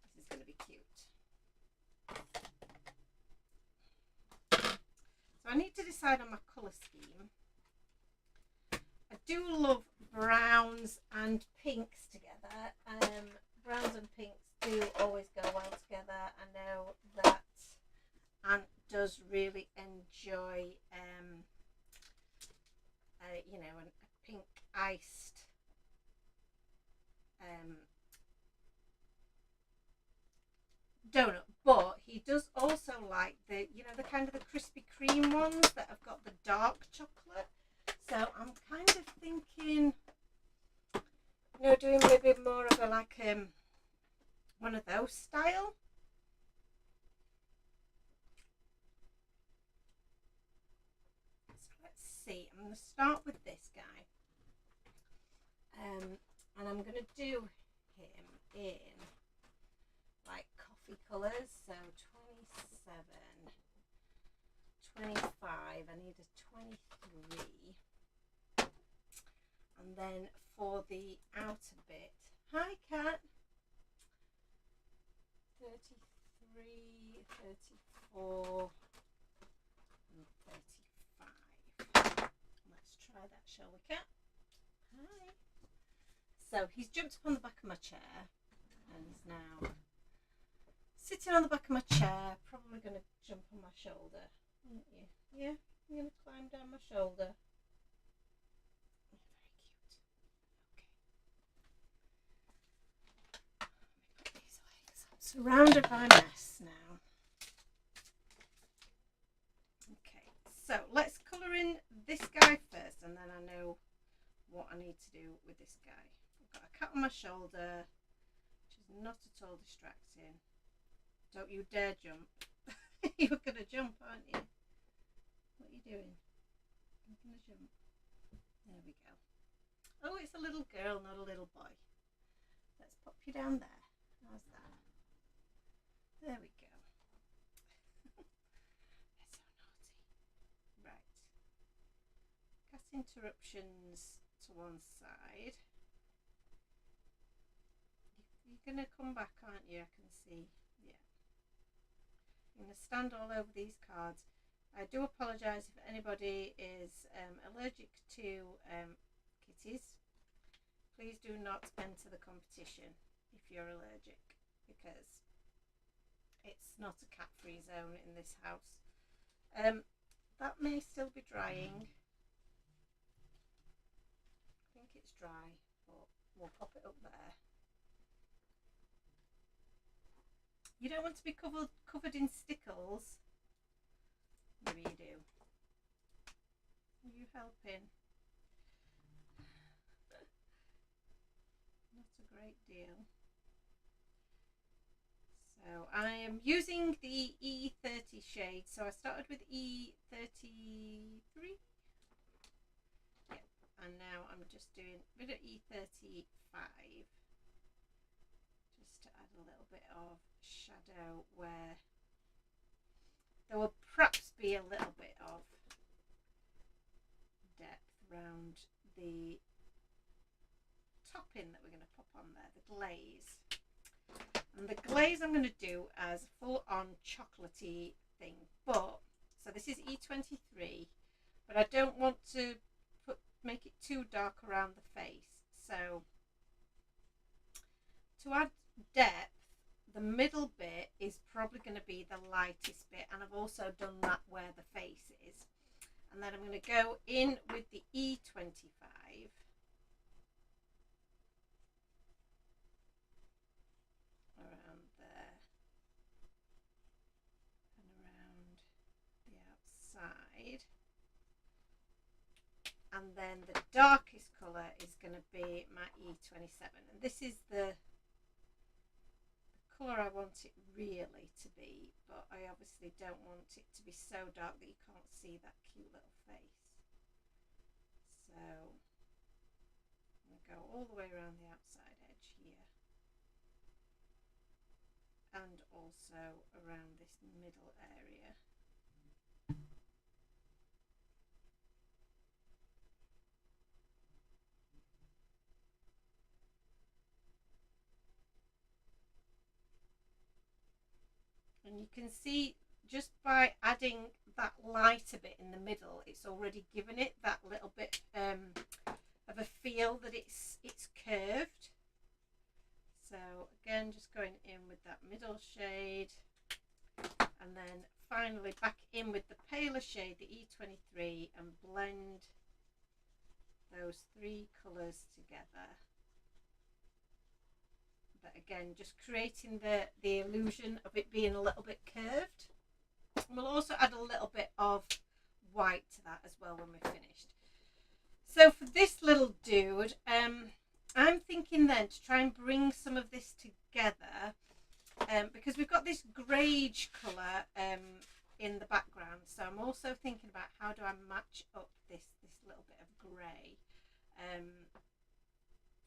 this is going to be cute. So I need to decide on my colour scheme. I do love browns and pinks together. Browns and pinks do always go well together. I know that Aunt does really enjoy, you know, a pink iced donut, but he does also like the, you know, the kind of the Krispy Kreme ones that have got the dark chocolate. So I'm kind of thinking, you know, doing maybe more of a like one of those style. So let's see. I'm going to start with this guy, and I'm going to do him in like coffee colours. So 27, 25. I need a 23. And then for the outer bit, hi cat, 33, 34, and 35. Let's try that, shall we, cat? Hi. So he's jumped up on the back of my chair and is now sitting on the back of my chair, probably going to jump on my shoulder, aren't you? Yeah, you're going to climb down my shoulder. Surrounded by mess now. Okay, so let's colour in this guy first, and then I know what I need to do with this guy. I've got a cat on my shoulder, which is not at all distracting. Don't you dare jump. You're going to jump, aren't you? What are you doing? You're going to jump. There we go. Oh, it's a little girl, not a little boy. Let's pop you down there. How's that? There we go. They're so naughty. Right. Cat interruptions to one side. You're going to come back, aren't you? I can see. Yeah. I'm going to stand all over these cards. I do apologise if anybody is allergic to kitties. Please do not enter the competition if you're allergic, because it's not a cat-free zone in this house. That may still be drying. I think it's dry, but we'll pop it up there. You don't want to be covered in stickles. Maybe you do. Are you helping? Not a great deal. So I am using the E30 shade. So I started with E33. Yeah, and now I'm just doing a bit of E35, just to add a little bit of shadow where there will perhaps be a little bit of depth around the topping that we're going to pop on there, the glaze. And the glaze I'm going to do as a full-on chocolatey thing. But so this is E23, but I don't want to make it too dark around the face. So to add depth, the middle bit is probably going to be the lightest bit, and I've also done that where the face is. And then I'm going to go in with the E25. Around there and around the outside, and then the darkest colour is going to be my E27, and this is the colour I want it really to be, but I obviously don't want it to be so dark that you can't see that cute little face. So I'm going to go all the way around the outside edge here, and also around this middle area. And you can see just by adding that lighter bit in the middle, it's already given it that little bit of a feel that it's curved. So again, just going in with that middle shade, and then finally back in with the paler shade, the E23, and blend those three colours together. But again, just creating the illusion of it being a little bit curved. We'll also add a little bit of white to that as well when we're finished. So for this little dude, I'm thinking then to try and bring some of this together, because we've got this greige colour in the background. So I'm also thinking about how do I match up this little bit of grey.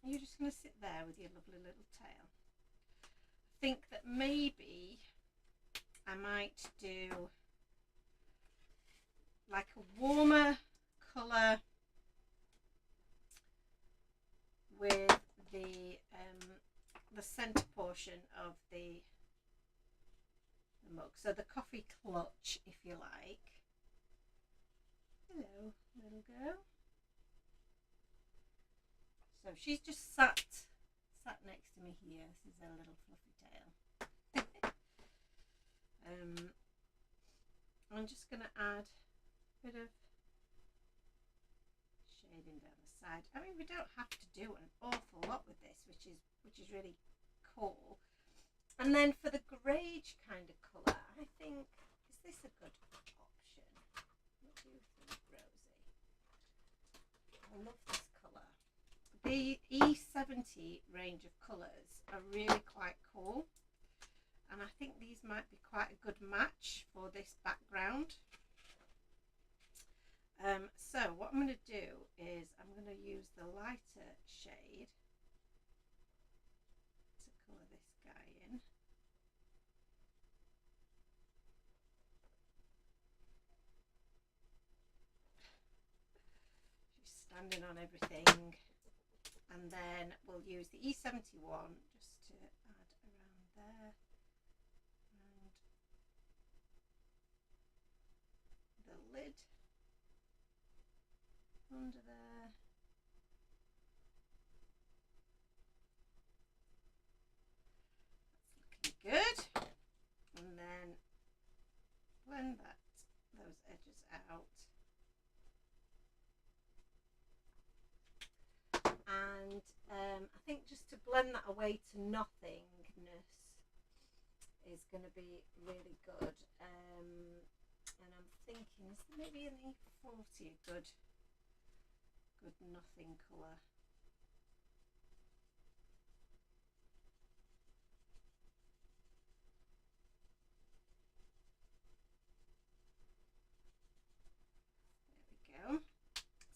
You're just going to sit there with your lovely little tail. I think that maybe I might do like a warmer colour with the centre portion of the mug, so the coffee clutch, if you like. Hello, little girl. So she's just sat next to me here. This is her little fluffy tail. I'm just going to add a bit of shading down the side. I mean, we don't have to do an awful lot with this, which is really cool. And then for the greige kind of colour, I think, is this a good option? What do you think, Rosie? I love this colour. The E70 range of colours are really quite cool, and I think these might be quite a good match for this background. So what I'm going to do is I'm going to use the lighter shade to colour this guy in. She's standing on everything. And then we'll use the E71 just to add around there, and the lid under there. That's looking good. And then blend those edges out. And I think just to blend that away to nothingness is going to be really good. And I'm thinking, is maybe an E40 a good nothing colour? There we go.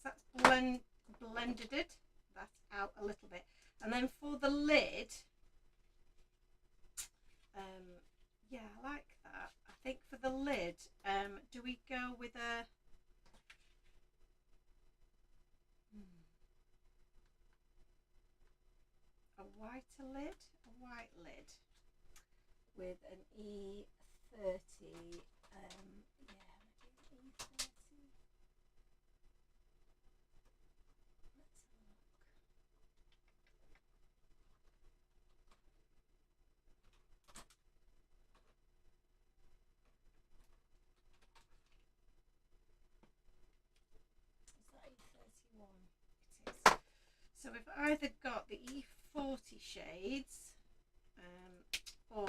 So that's blended it. That's out a little bit. And then for the lid, yeah, I like that. I think for the lid, do we go with a whiter lid? A white lid with an E30, yeah, maybe E30. So we've either got the E40 shades or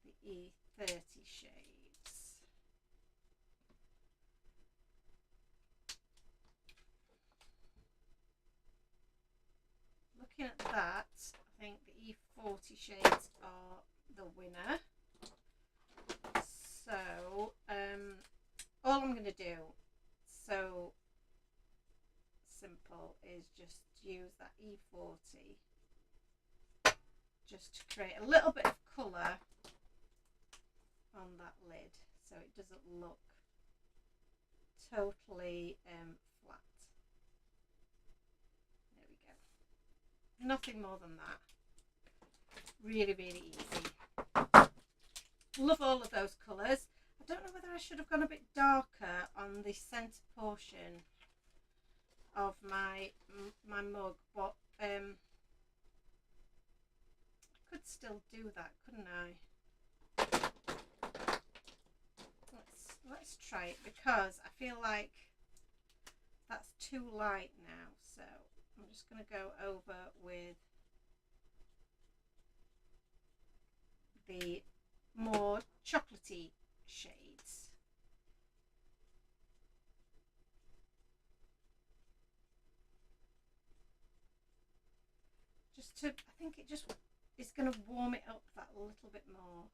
the E30 shades. Looking at that, I think the E40 shades are the winner. So all I'm going to do, so simple, is just use that E40 just to create a little bit of colour on that lid so it doesn't look totally flat. There we go. Nothing more than that. Really, really easy. Love all of those colours. I don't know whether I should have gone a bit darker on the centre portion of my mug, but I could still do that, couldn't I? Let's try it, because I feel like that's too light now, so I'm just going to go over with the more chocolatey shades. Just to, I think it just is going to warm it up that little bit more.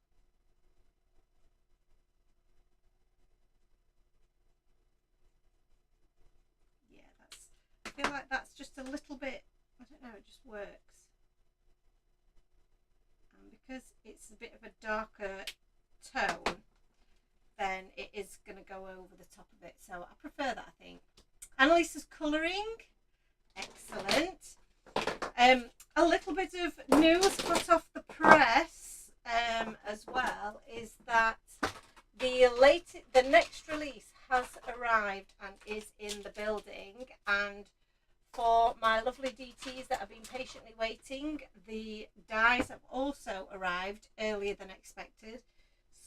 Yeah, I feel like that's just a little bit, I don't know, it just works. And because it's a bit of a darker tone, then it is going to go over the top of it. So I prefer that, I think. Annalisa's colouring. Excellent. A little bit of news hot off the press as well is that the next release has arrived and is in the building, and for my lovely DTs that have been patiently waiting, the dies have also arrived earlier than expected,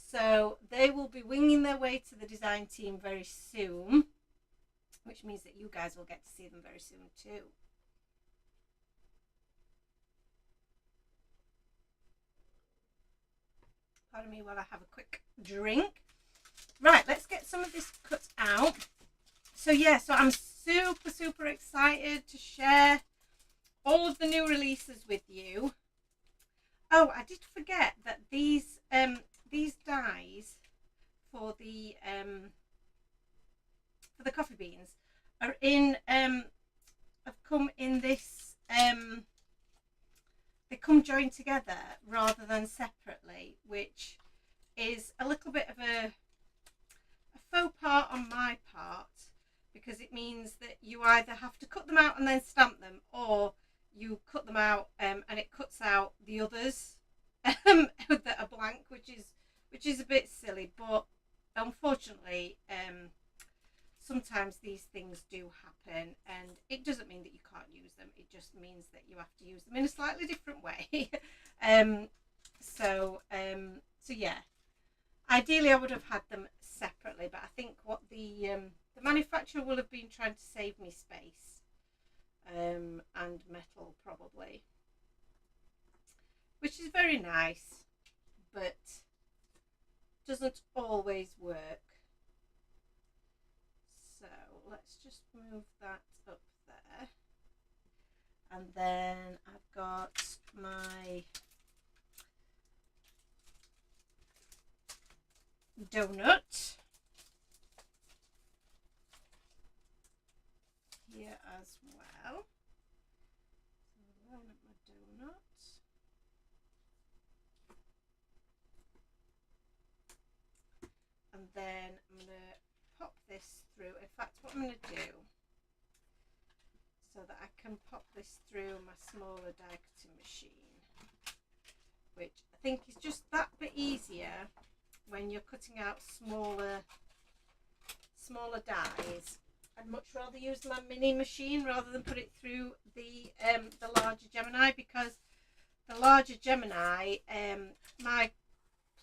so they will be winging their way to the design team very soon, which means that you guys will get to see them very soon too. Pardon me while I have a quick drink. Right, let's get some of this cut out. So yeah, so I'm super excited to share all of the new releases with you. Oh, I did forget that these dies for the coffee beans are in have come in this they come joined together rather than separately, which is a little bit of a faux pas on my part, because it means that you either have to cut them out and then stamp them, or you cut them out and it cuts out the others that are blank, which is a bit silly, but unfortunately sometimes these things do happen, and it doesn't mean that you can't use them, it just means that you have to use them in a slightly different way. So yeah, ideally I would have had them separately, but I think what the manufacturer will have been trying to save me space and metal probably, which is very nice, but doesn't always work. So let's just move that up there, and then I've got my donut here as well. So line up my donut. And then I'm going to pop this through. In fact, what I'm going to do, so that I can pop this through my smaller die cutting machine, which I think is just that bit easier when you're cutting out smaller dies. I'd much rather use my mini machine rather than put it through the larger Gemini, because the larger Gemini, my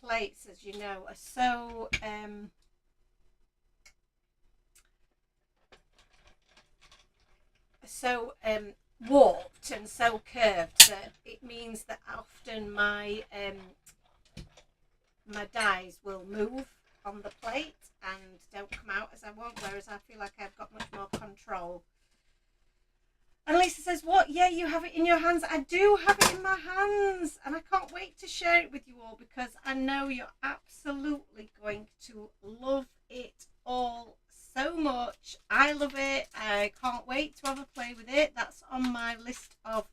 plates, as you know, are so warped and so curved that it means that often my dies will move on the plate and don't come out as I want, whereas I feel like I've got much more control. And Lisa says, what? Yeah, you have it in your hands. I do have it in my hands, and I can't wait to share it with you all, because I know you're absolutely going to love it all so much. I love it. I can't wait to have a play with it. That's on my list of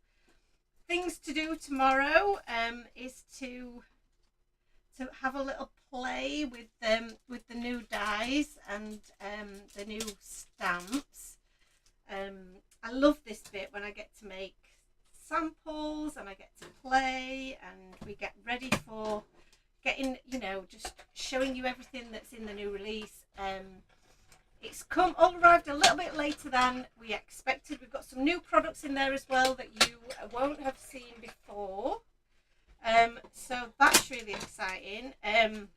things to do tomorrow, is to have a little play with the new dies and the new stamps. I love this bit when I get to make samples and I get to play and we get ready for getting, just you everything that's in the new release. It's all arrived a little bit later than we expected. We've got some new products in there as well that you won't have seen before. So that's really exciting. So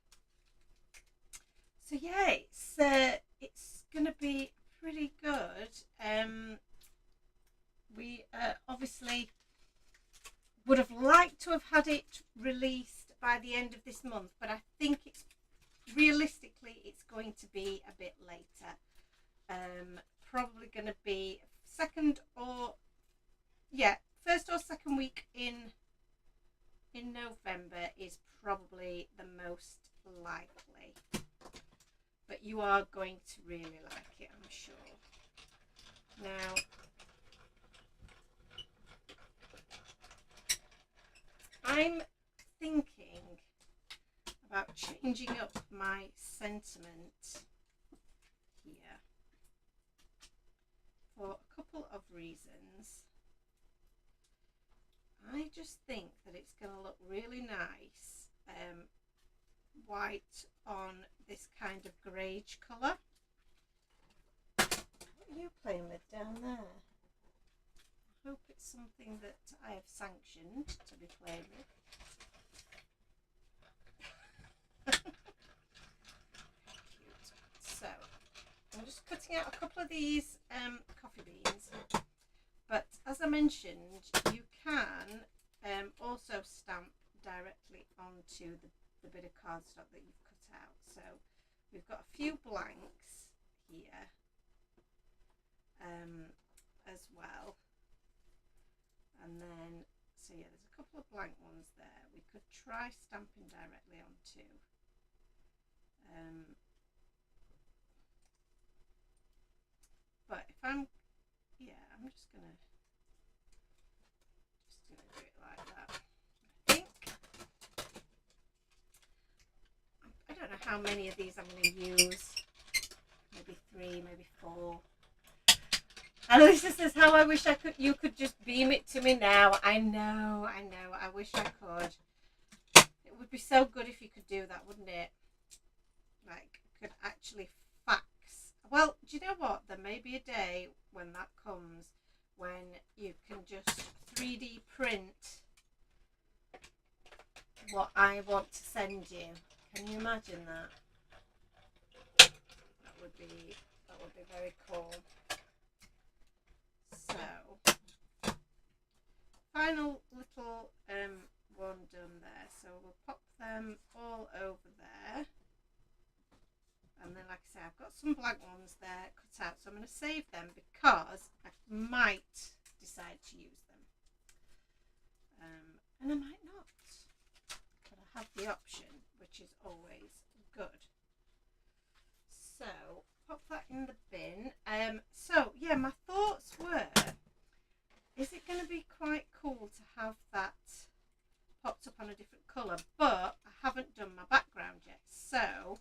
yeah, it's gonna be pretty good. We obviously would have liked to have had it released by the end of this month, but I think realistically it's going to be a bit later. Probably going to be first or second week in November is probably the most likely. But you are going to really like it, I'm sure. Now, I'm thinking about changing up my sentiment here for a couple of reasons. I just think that it's going to look really nice white on this kind of greige colour. What are you playing with down there? I hope it's something that I have sanctioned to be played with. Cute. So I'm just cutting out a couple of these coffee beans, but as I mentioned, you can also stamp directly onto the bit of cardstock that you've cut out. So we've got a few blanks here as well, and then so yeah, there's a couple of blank ones there. We could try stamping directly onto. But if I'm just gonna do it like that. I think I don't know how many of these I'm going to use. Maybe 3, maybe 4. Alicia says, "How I wish you could just beam it to me now." I know. I wish I could. It would be so good if you could do that, wouldn't it? Like, could actually fax. Well, do you know what? There may be a day when that comes, when you can just 3D print what I want to send you. Can you imagine that? That would be very cool. So, final little one done there. So we'll pop them all over there. And then, like I say, I've got some blank ones there cut out. So I'm going to save them because I might decide to use them. And I might not. But I have the option, which is always good. So, pop that in the bin. So, yeah, my thoughts were, is it going to be quite cool to have that popped up on a different colour? But I haven't done my background yet. So,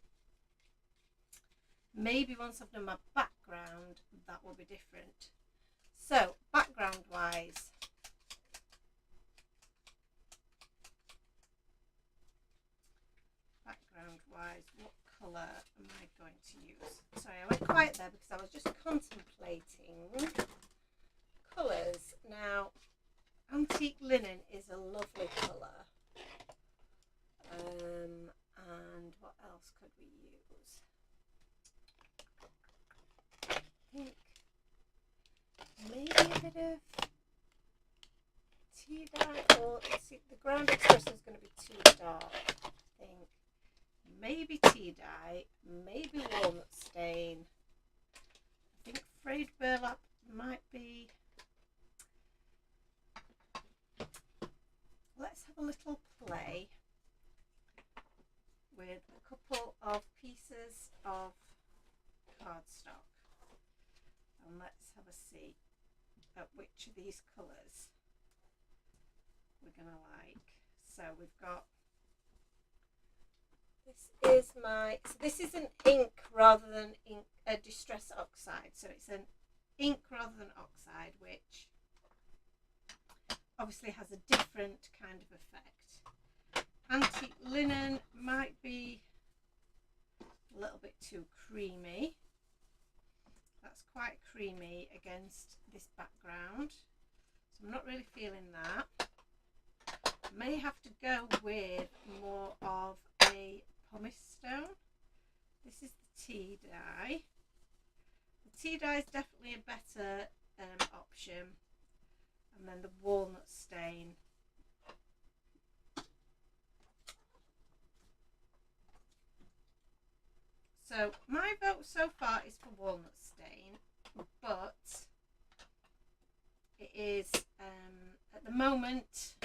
maybe once I've done my background, that will be different. So, background wise, what colour am I going to use? Sorry, I went quiet there because I was just contemplating colours. Now, antique linen is a lovely colour. And what else could we use? I think maybe a bit of tea dye, or see, the ground espresso is going to be too dark, I think. Maybe tea dye, maybe walnut stain. I think frayed burlap might be. Let's have a little play with a couple of pieces of cardstock, and let's have a see at which of these colours we're going to like. So we've got, this is an ink rather than ink, a distress oxide. So it's an ink rather than oxide, which obviously has a different kind of effect. Antique linen might be a little bit too creamy. That's quite creamy against this background, so I'm not really feeling that. I may have to go with more of a pumice stone. This is the tea dye. The tea dye is definitely a better option, and then the walnut stain. So my vote so far is for walnut stain, but it is at the moment,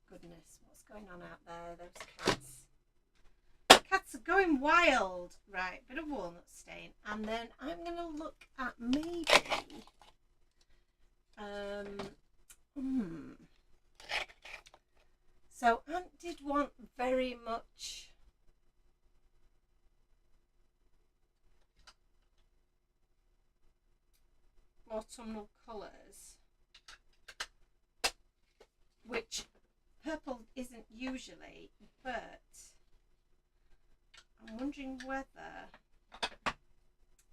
goodness, what's going on out there, those cats. The cats are going wild. Right, bit of walnut stain, and then I'm going to look at maybe so Aunt did want very much autumnal colours, which purple isn't usually, but I'm wondering whether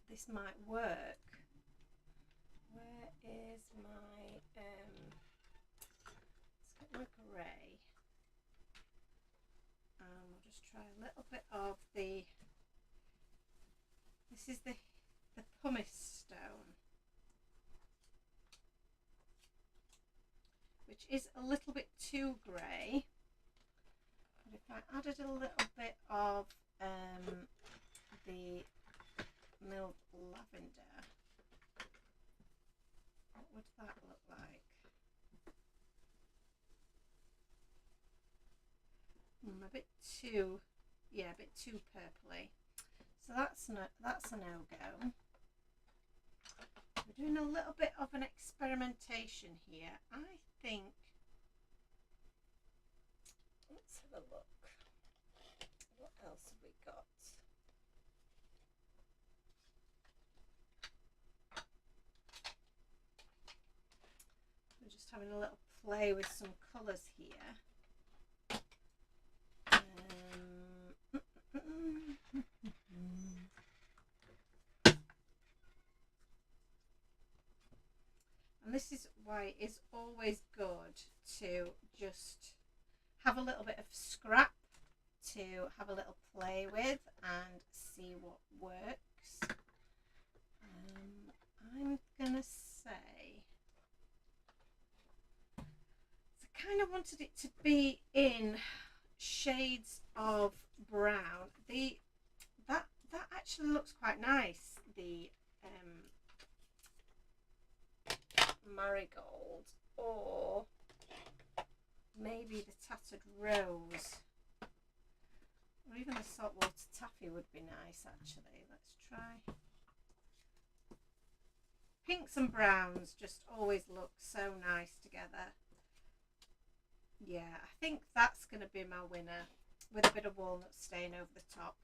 this might work. Where is my let's get my grey, and we'll just try a little bit of the, this is the pumice stone, which is a little bit too grey. But if I added a little bit of the milled lavender, what would that look like? A bit too, yeah, a bit too purpley. So that's a no-go. We're doing a little bit of an experimentation here. I think, let's have a look. What else have we got? We're just having a little play with some colours here. And this is why it's always good to just have a little bit of scrap to have a little play with and see what works. I'm gonna say, so I kind of wanted it to be in shades of brown. That actually looks quite nice, the marigold, or maybe the tattered rose, or even the saltwater taffy would be nice actually. Let's try. Pinks and browns just always look so nice together. Yeah, I think that's going to be my winner, with a bit of walnut stain over the top.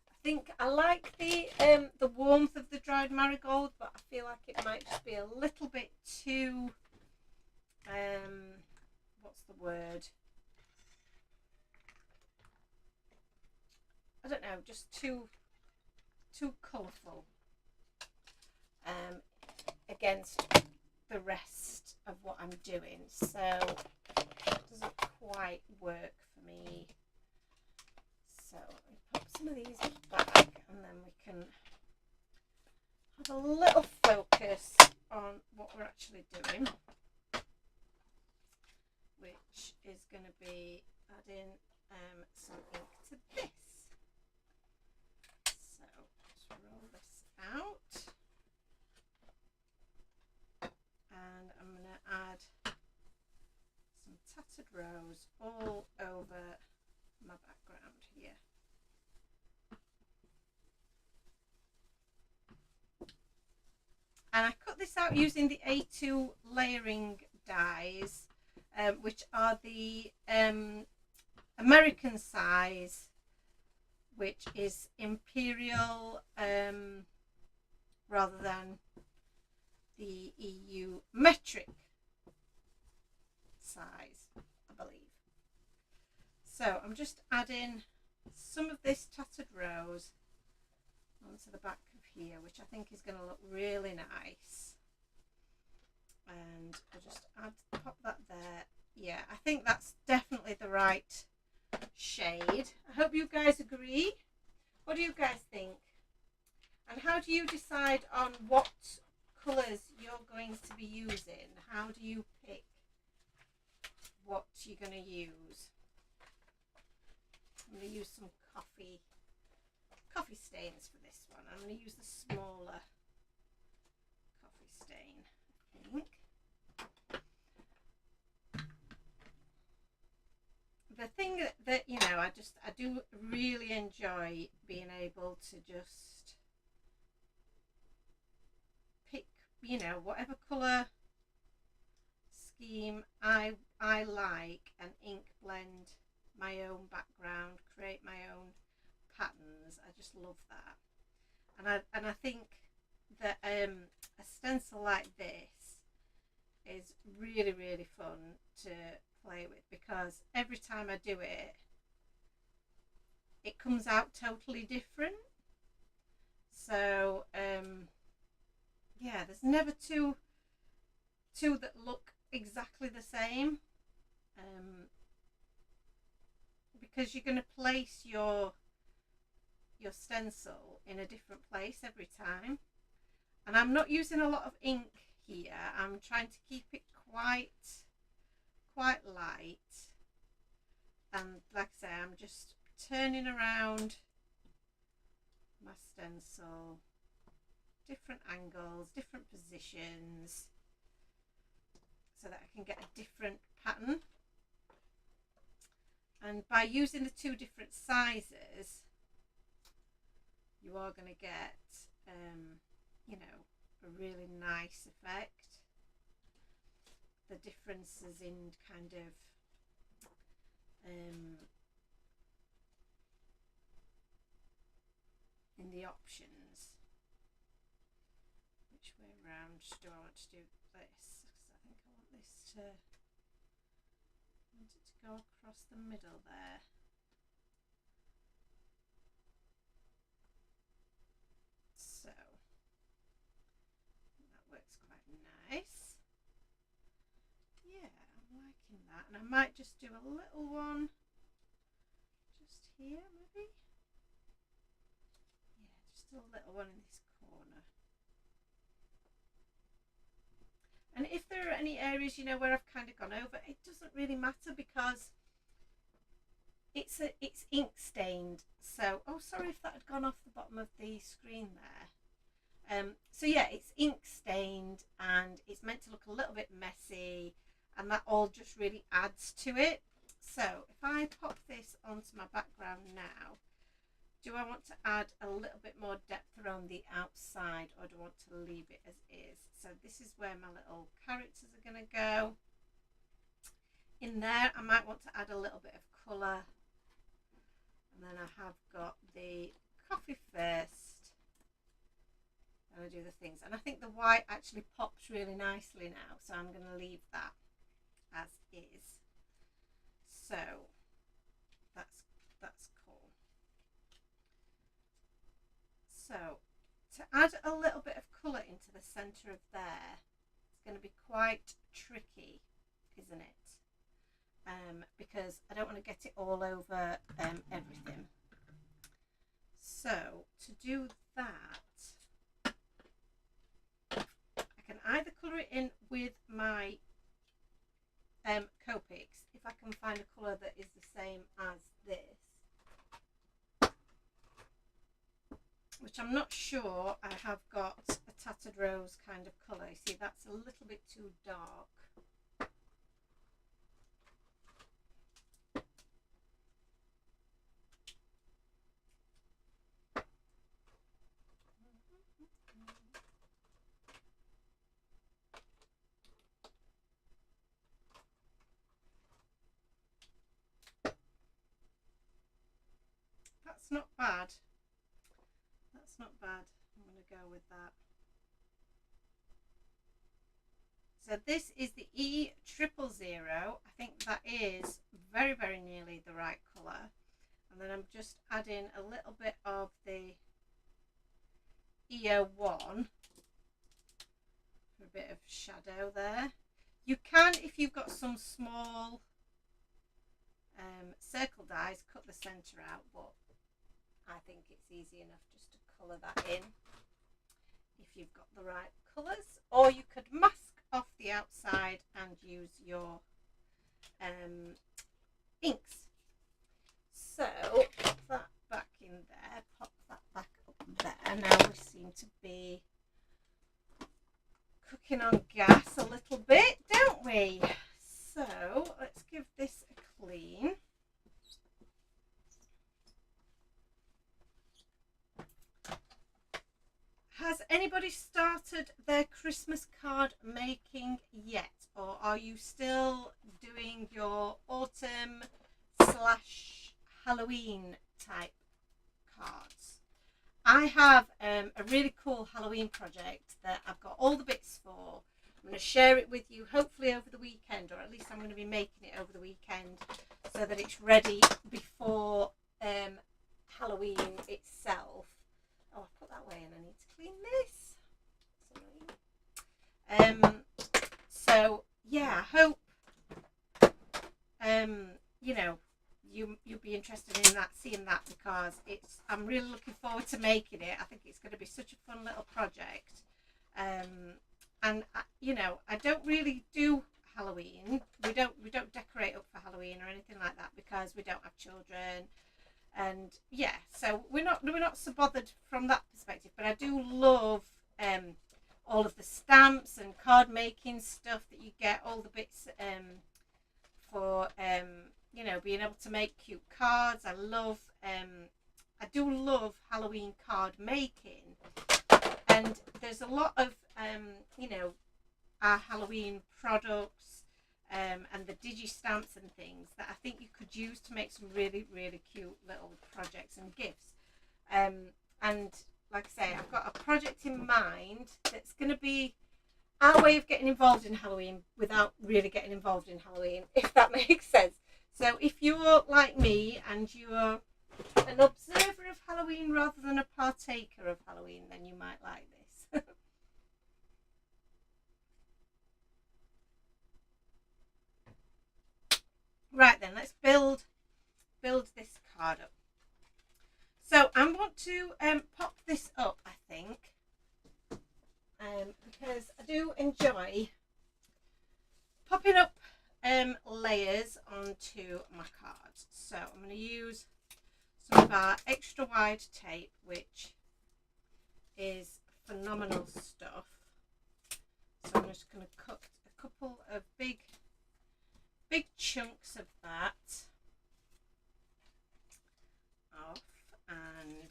I think I like the warmth of the dried marigold, but I feel like it might just be a little bit too, what's the word? I don't know, just too colourful against the rest of what I'm doing. So it doesn't quite work for me. So let me pop some of these back, and then we can have a little focus on what we're actually doing, which is going to be adding some ink to this. So let's roll this out, and I'm going to add some tattered rose all over my background here. And I cut this out using the A2 layering dies, which are the American size, which is imperial rather than the EU metric size, I believe. So I'm just adding some of this tattered rose onto the back of here, which I think is going to look really nice. And I'll just pop that there. Yeah, I think that's definitely the right shade. I hope you guys agree. What do you guys think? And how do you decide on what colours you're going to be using? How do you pick what you're going to use? I'm going to use some coffee stains for this one. I'm going to use the smaller coffee stain, I think. The thing that you know, I do really enjoy being able to just pick, you know, whatever colour scheme I like, and ink blend my own background, create my own patterns. I just love that, and I think that a stencil like this is really, really fun to play with, because every time I do it, it comes out totally different. So yeah, there's never two that look exactly the same, because you're going to place your stencil in a different place every time. And I'm not using a lot of ink here. I'm trying to keep it quite light, and like I say, I'm just turning around my stencil, different angles, different positions, so that I can get a different pattern. And by using the two different sizes, you are going to get you know, a really nice effect. The differences in kind of in the options. Which way around do I want to do this? Because I think I want this to, I want it to go across the middle there. So that works quite nice. Yeah, I'm liking that. And I might just do a little one just here, maybe. Yeah, just a little one in this corner. And if there are any areas, you know, where I've kind of gone over, it doesn't really matter, because it's ink stained. So, oh, sorry if that had gone off the bottom of the screen there. So yeah, it's ink stained, and it's meant to look a little bit messy, and that all just really adds to it. So if I pop this onto my background now, do I want to add a little bit more depth around the outside, or do I want to leave it as is? So this is where my little characters are going to go. In there, I might want to add a little bit of colour. And then I have got the coffee first. And I do the things. And I think the white actually pops really nicely now, so I'm going to leave that as is. So that's cool. So to add a little bit of colour into the centre of there, it's going to be quite tricky, isn't it? Because I don't want to get it all over everything. So to do that, I can either colour it in with my Copics, if I can find a colour that is the same as this, which I'm not sure I have got a tattered rose kind of colour. You see, that's a little bit too dark. That's not bad. That's not bad. I'm going to go with that. So this is the E000. I think that is very, very nearly the right colour. And then I'm just in a little bit of the EO1 for a bit of shadow there. You can, if you've got some small circle dies, cut the centre out, but I think it's easy enough just to colour that in if you've got the right colours. Or you could mask off the outside and use your inks. So pop that back in there, pop that back up there. Now we seem to be cooking on gas a little bit, don't we? So let's give this a clean. Has anybody started their Christmas card making yet, or are you still doing your autumn / Halloween type cards? I have a really cool Halloween project that I've got all the bits for. I'm going to share it with you hopefully over the weekend, or at least I'm going to be making it over the weekend so that it's ready before Halloween itself. Oh, I put that away and I need to clean this. So yeah, I hope you know, you'll be interested in that, seeing that, because I'm really looking forward to making it. I think it's going to be such a fun little project. And you know, I don't really do Halloween. We don't decorate up for Halloween or anything like that because we don't have children. And yeah, so we're not so bothered from that perspective. But I do love all of the stamps and card making stuff that you get, all the bits for you know, being able to make cute cards. I do love Halloween card making, and there's a lot of you know, our Halloween products and the digi stamps and things that I think you could use to make some really, really cute little projects and gifts. And like I say, I've got a project in mind that's going to be our way of getting involved in Halloween without really getting involved in Halloween, if that makes sense. So if you're like me and you're an observer of Halloween rather than a partaker of Halloween, then you might like this. Right then, let's build this card up. So I want to pop this up, I think, because I do enjoy popping up layers onto my cards. So I'm going to use some of our extra wide tape, which is phenomenal stuff. So I'm just going to cut a couple of big chunks of that off and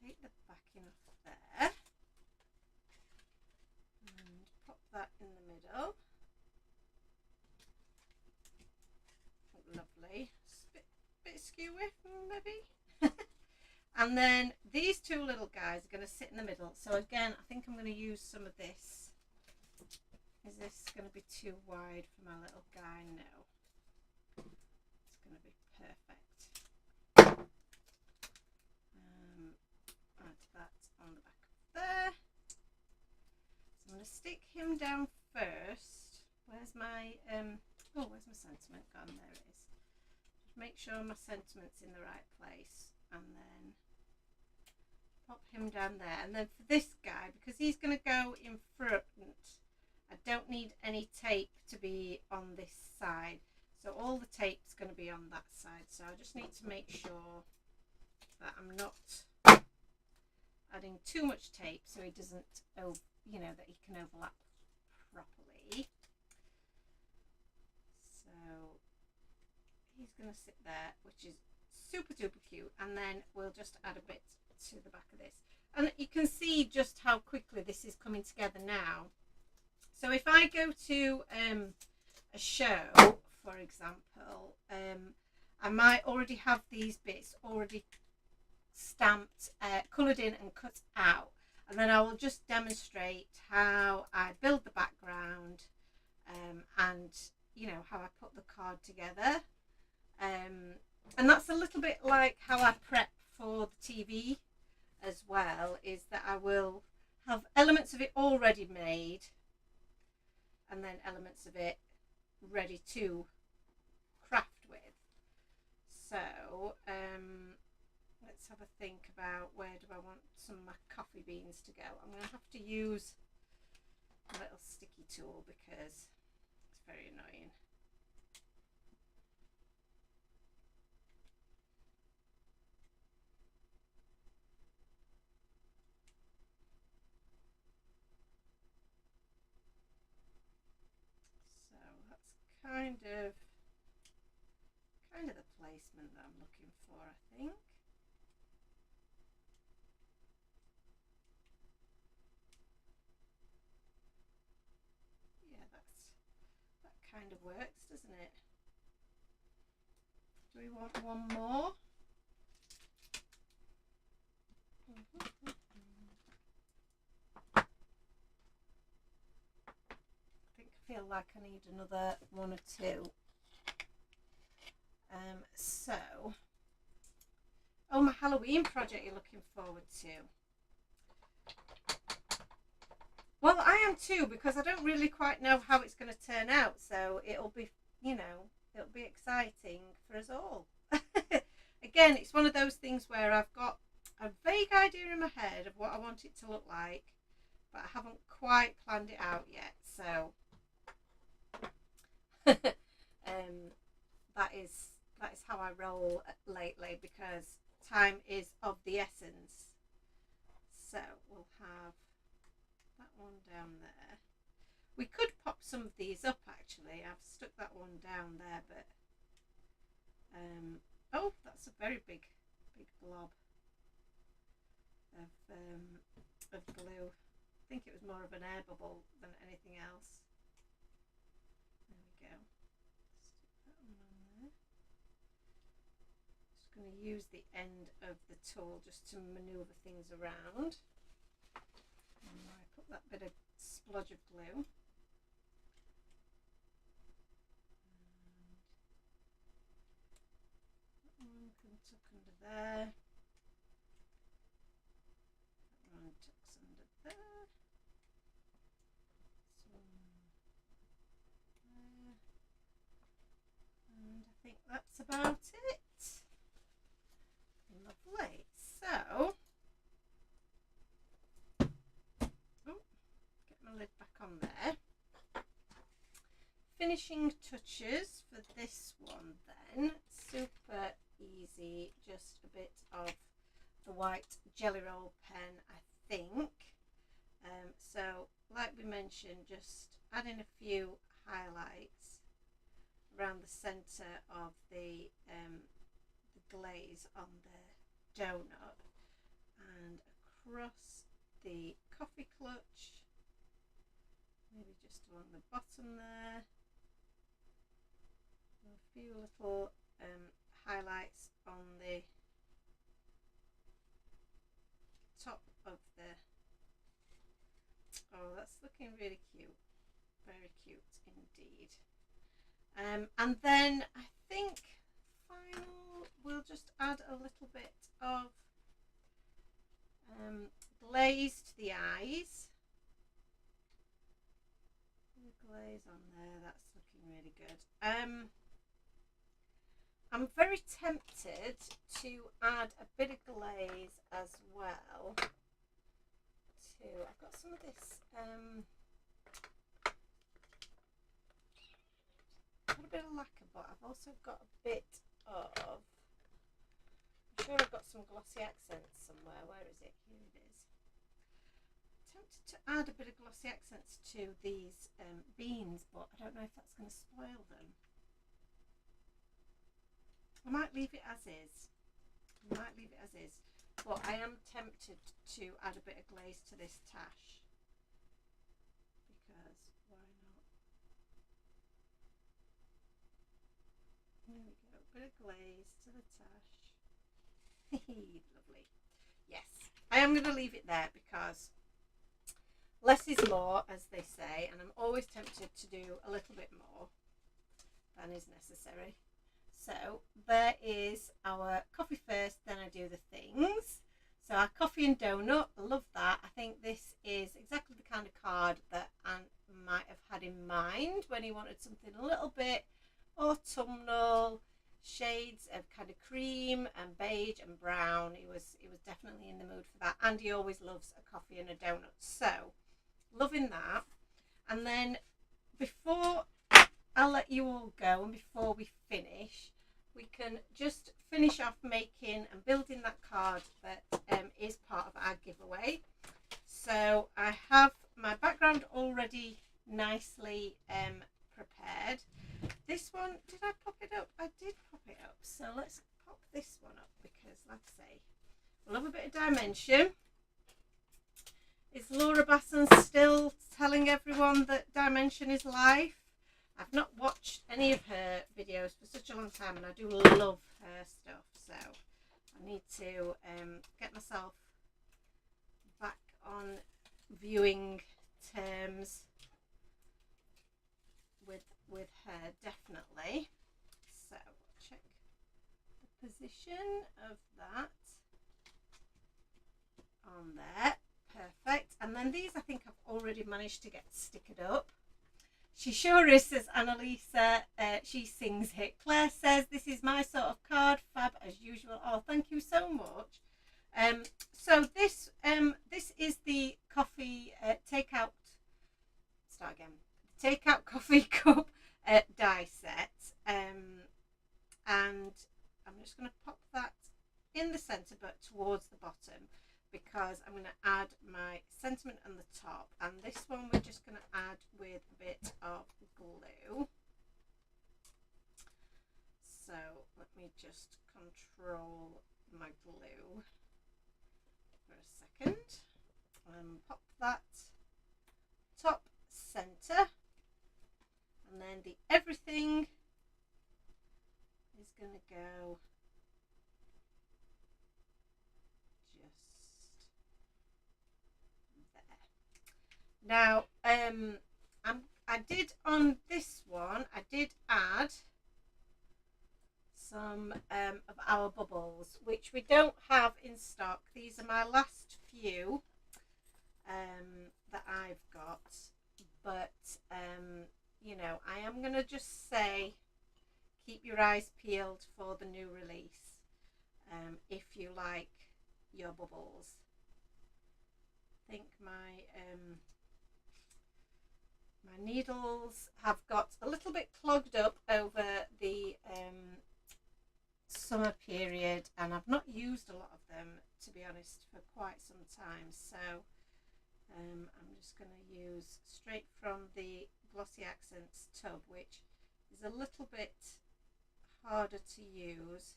take the backing off there and pop that in the middle. Lovely. Bit skewy maybe. And then these two little guys are going to sit in the middle. So again, I think I'm going to use some of this. Is this going to be too wide for my little guy? No. It's going to be perfect. Add that on the back of there. So I'm going to stick him down first. Where's my where's my sentiment gone? There it is. Just make sure my sentiment's in the right place, and then pop him down there. And then for this guy, because he's going to go in front, I don't need any tape to be on this side, so all the tape's going to be on that side. So I just need to make sure that I'm not adding too much tape so he doesn't, you know, that he can overlap properly. So he's going to sit there, which is super duper cute, and then we'll just add a bit to the back of this, and you can see just how quickly this is coming together now. So if I go to a show, for example, I might already have these bits already stamped, coloured in and cut out, and then I will just demonstrate how I build the background and you know, how I put the card together. And that's a little bit like how I prep for the TV as well, is that I will have elements of it already made and then elements of it ready to craft with. So let's have a think about where do I want some of my coffee beans to go. I'm going to have to use a little sticky tool because it's very annoying. So that's kind of the placement that I'm looking for, I think. Yeah, that kind of works, doesn't it? Do we want one more? I feel like I need another one or two. So, oh, my Halloween project you're looking forward to. Well, I am too, because I don't really quite know how it's going to turn out. So it'll be, it'll be exciting for us all. Again, it's one of those things where I've got a vague idea in my head of what I want it to look like, but I haven't quite planned it out yet. So that is how I roll lately, because time is of the essence. So we'll have that one down there. We could pop some of these up actually. I've stuck that one down there, but oh, that's a very big blob of glue. I think it was more of an air bubble than anything else. There we go. Stick that one on there. Just going to use the end of the tool just to manoeuvre things around. And I put that bit of splodge of glue. And that one can tuck under there. That one tucks under there. This one there. And I think that's about it. Lovely. So, get my lid back on there. Finishing touches for this one then. Super easy. Just a bit of the white jelly roll pen, I think. So, like we mentioned, just adding a few highlights around the centre of the glaze on the donut and across the coffee clutch, maybe just along the bottom there, a few little highlights on the top of the, oh, that's looking really cute, very cute indeed. And then I think final, we'll just add a little bit of glaze to the eyes. The glaze on there, that's looking really good. I'm very tempted to add a bit of glaze as well. I've got some of this. I've got a bit of lacquer, but I've also got a bit of, I'm sure I've got some glossy accents somewhere. Where is it? Here it is. I'm tempted to add a bit of glossy accents to these beans, but I don't know if that's going to spoil them. I might leave it as is. But I am tempted to add a bit of glaze to this tash, because why not? There we go, a bit of glaze to the tash. Lovely. Yes, I am going to leave it there because less is more, as they say, and I'm always tempted to do a little bit more than is necessary. So there is our coffee first, then I do the things. So our coffee and donut, I love that. I think this is exactly the kind of card that Ant might have had in mind when he wanted something a little bit autumnal, shades of kind of cream and beige and brown. He was definitely in the mood for that, and he always loves a coffee and a donut. So loving that. And then before I'll let you all go, and before we finish, we can just finish off making and building that card that is part of our giveaway. So I have my background already nicely prepared. This one, did I pop it up? I did pop it up. So let's pop this one up because, like I say, I love a bit of dimension. Is Laura Basson still telling everyone that dimension is life? I've not watched any of her videos for such a long time, and I do love her stuff, so I need to get myself back on viewing terms with her, definitely. So check the position of that on there. Perfect. And then these I think I've already managed to get stickered up. She sure is, says Annalisa. She sings it. Claire says, this is my sort of card, fab as usual. Oh, thank you so much. So this is the coffee takeout, start again, takeout coffee cup die set. And I'm just going to pop that in the centre but towards the bottom, because I'm going to add my sentiment on the top, and this one we're just going to add with a bit of glue. So let me just control my glue for a second and pop that top centre, and then the everything is going to go now. I did on this one, I did add some of our bubbles, which we don't have in stock. These are my last few that I've got, but you know, I am going to just say keep your eyes peeled for the new release if you like your bubbles. I think my needles have got a little bit clogged up over the summer period, and I've not used a lot of them, to be honest, for quite some time. So I'm just going to use straight from the Glossy Accents tub, which is a little bit harder to use,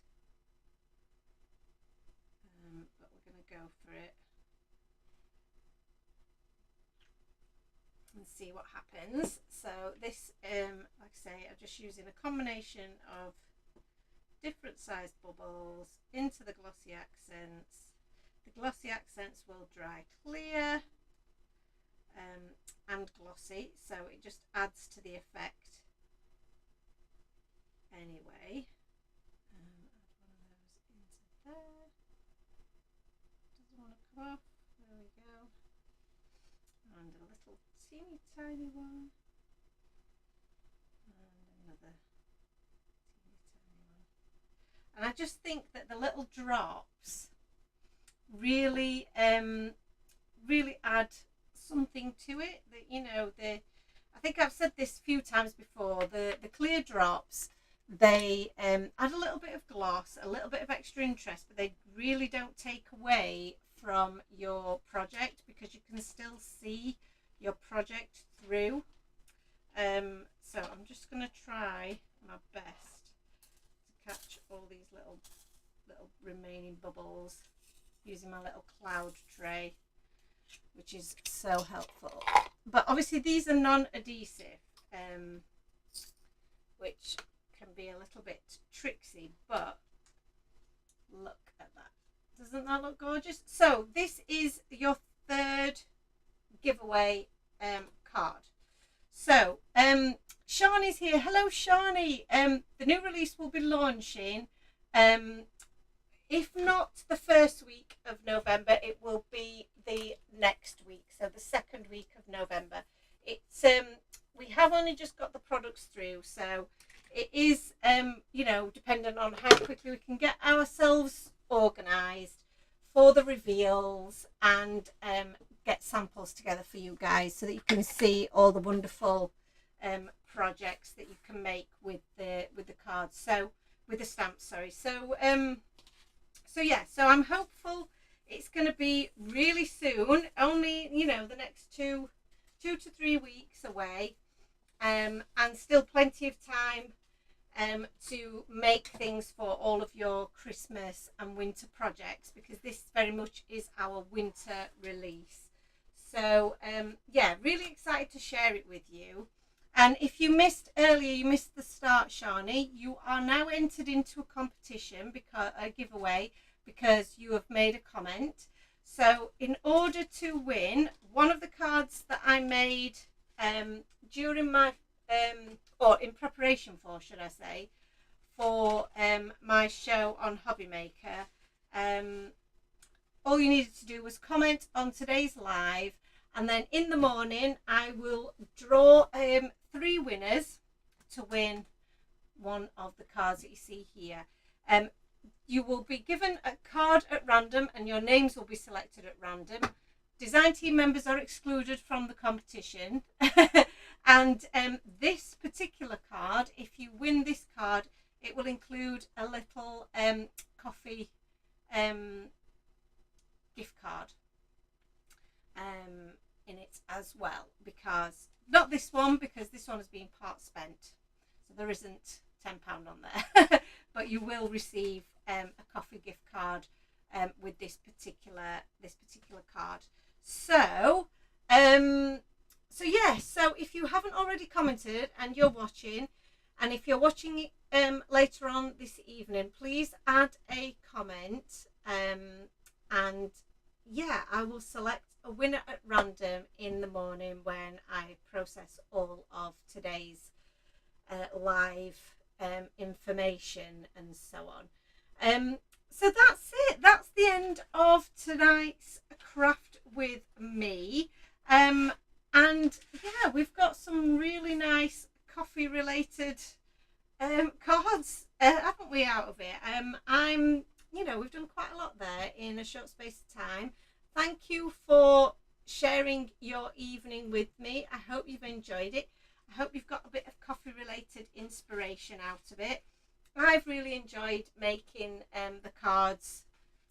but we're going to go for it and see what happens. So this, like I say, I'm just using a combination of different sized bubbles into the Glossy Accents. The Glossy Accents will dry clear and glossy, so it just adds to the effect anyway. Add one of those into there. Doesn't want to come off. There we go. And a little teeny tiny one, and another teeny tiny one. And I just think that the little drops really really add something to it. That, you know, I think I've said this a few times before, the clear drops, they add a little bit of gloss, a little bit of extra interest, but they really don't take away from your project, because you can still see your project through. So I'm just going to try my best to catch all these little remaining bubbles using my little cloud tray, which is so helpful. But obviously these are non-adhesive, which can be a little bit tricksy, but look at that. Doesn't that look gorgeous? So this is your third giveaway card. So Shawnee's here. Hello, Shawnee. The new release will be launching. If not the first week of November, it will be the next week, so the second week of November. It's we have only just got the products through, so it is dependent on how quickly we can get ourselves organised for the reveals and get samples together for you guys so that you can see all the wonderful projects that you can make with the cards. So with the stamps, sorry. So I'm hopeful it's going to be really soon. Only the next 2 to 3 weeks away, and still plenty of time to make things for all of your Christmas and winter projects, because this very much is our winter release. So really excited to share it with you. And if you missed earlier, you missed the start, Shani, you are now entered into a competition, because a giveaway, because you have made a comment. So in order to win one of the cards that I made during my or in preparation for, should I say, for my show on Hobby Maker, all you needed to do was comment on today's live, and then in the morning I will draw 3 winners to win one of the cards that you see here. You will be given a card at random, and your names will be selected at random. Design team members are excluded from the competition. And this particular card, if you win this card, it will include a little coffee gift card in it as well. Because not this one, because this one has been part spent, so there isn't £10 on there. But you will receive a coffee gift card with this particular card. So so if you haven't already commented and you're watching, and if you're watching it later on this evening, please add a comment, and I will select a winner at random in the morning when I process all of today's live information and so on. So that's it. That's the end of tonight's craft with me. And we've got some really nice coffee related cards, haven't we, out of it? We've done quite a lot there in a short space of time. Thank you for sharing your evening with me. I hope you've enjoyed it. I hope you've got a bit of coffee related inspiration out of it. I've really enjoyed making the cards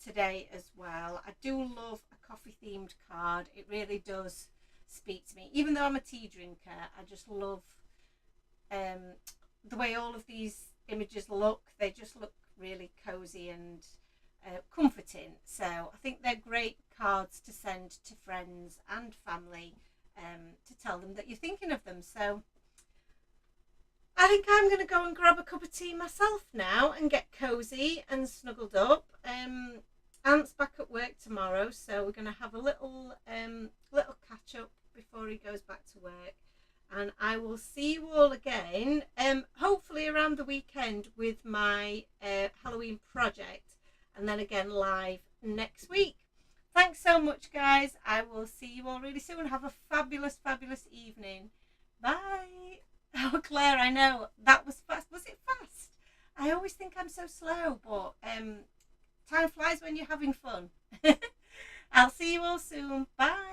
today as well. I do love a coffee themed card. It really does speak to me. Even though I'm a tea drinker, I just love the way all of these images look. They just look really cozy and comforting. So I think they're great cards to send to friends and family to tell them that you're thinking of them. So I think I'm going to go and grab a cup of tea myself now and get cozy and snuggled up. Ant's back at work tomorrow, so we're going to have a little catch up before he goes back to work. And I will see you all again, hopefully around the weekend, with my Halloween project, and then again live next week. Thanks so much, guys. I will see you all really soon. Have a fabulous, fabulous evening. Bye. Oh, Claire, I know that was fast. Was it fast? I always think I'm so slow, but time flies when you're having fun. I'll see you all soon. Bye.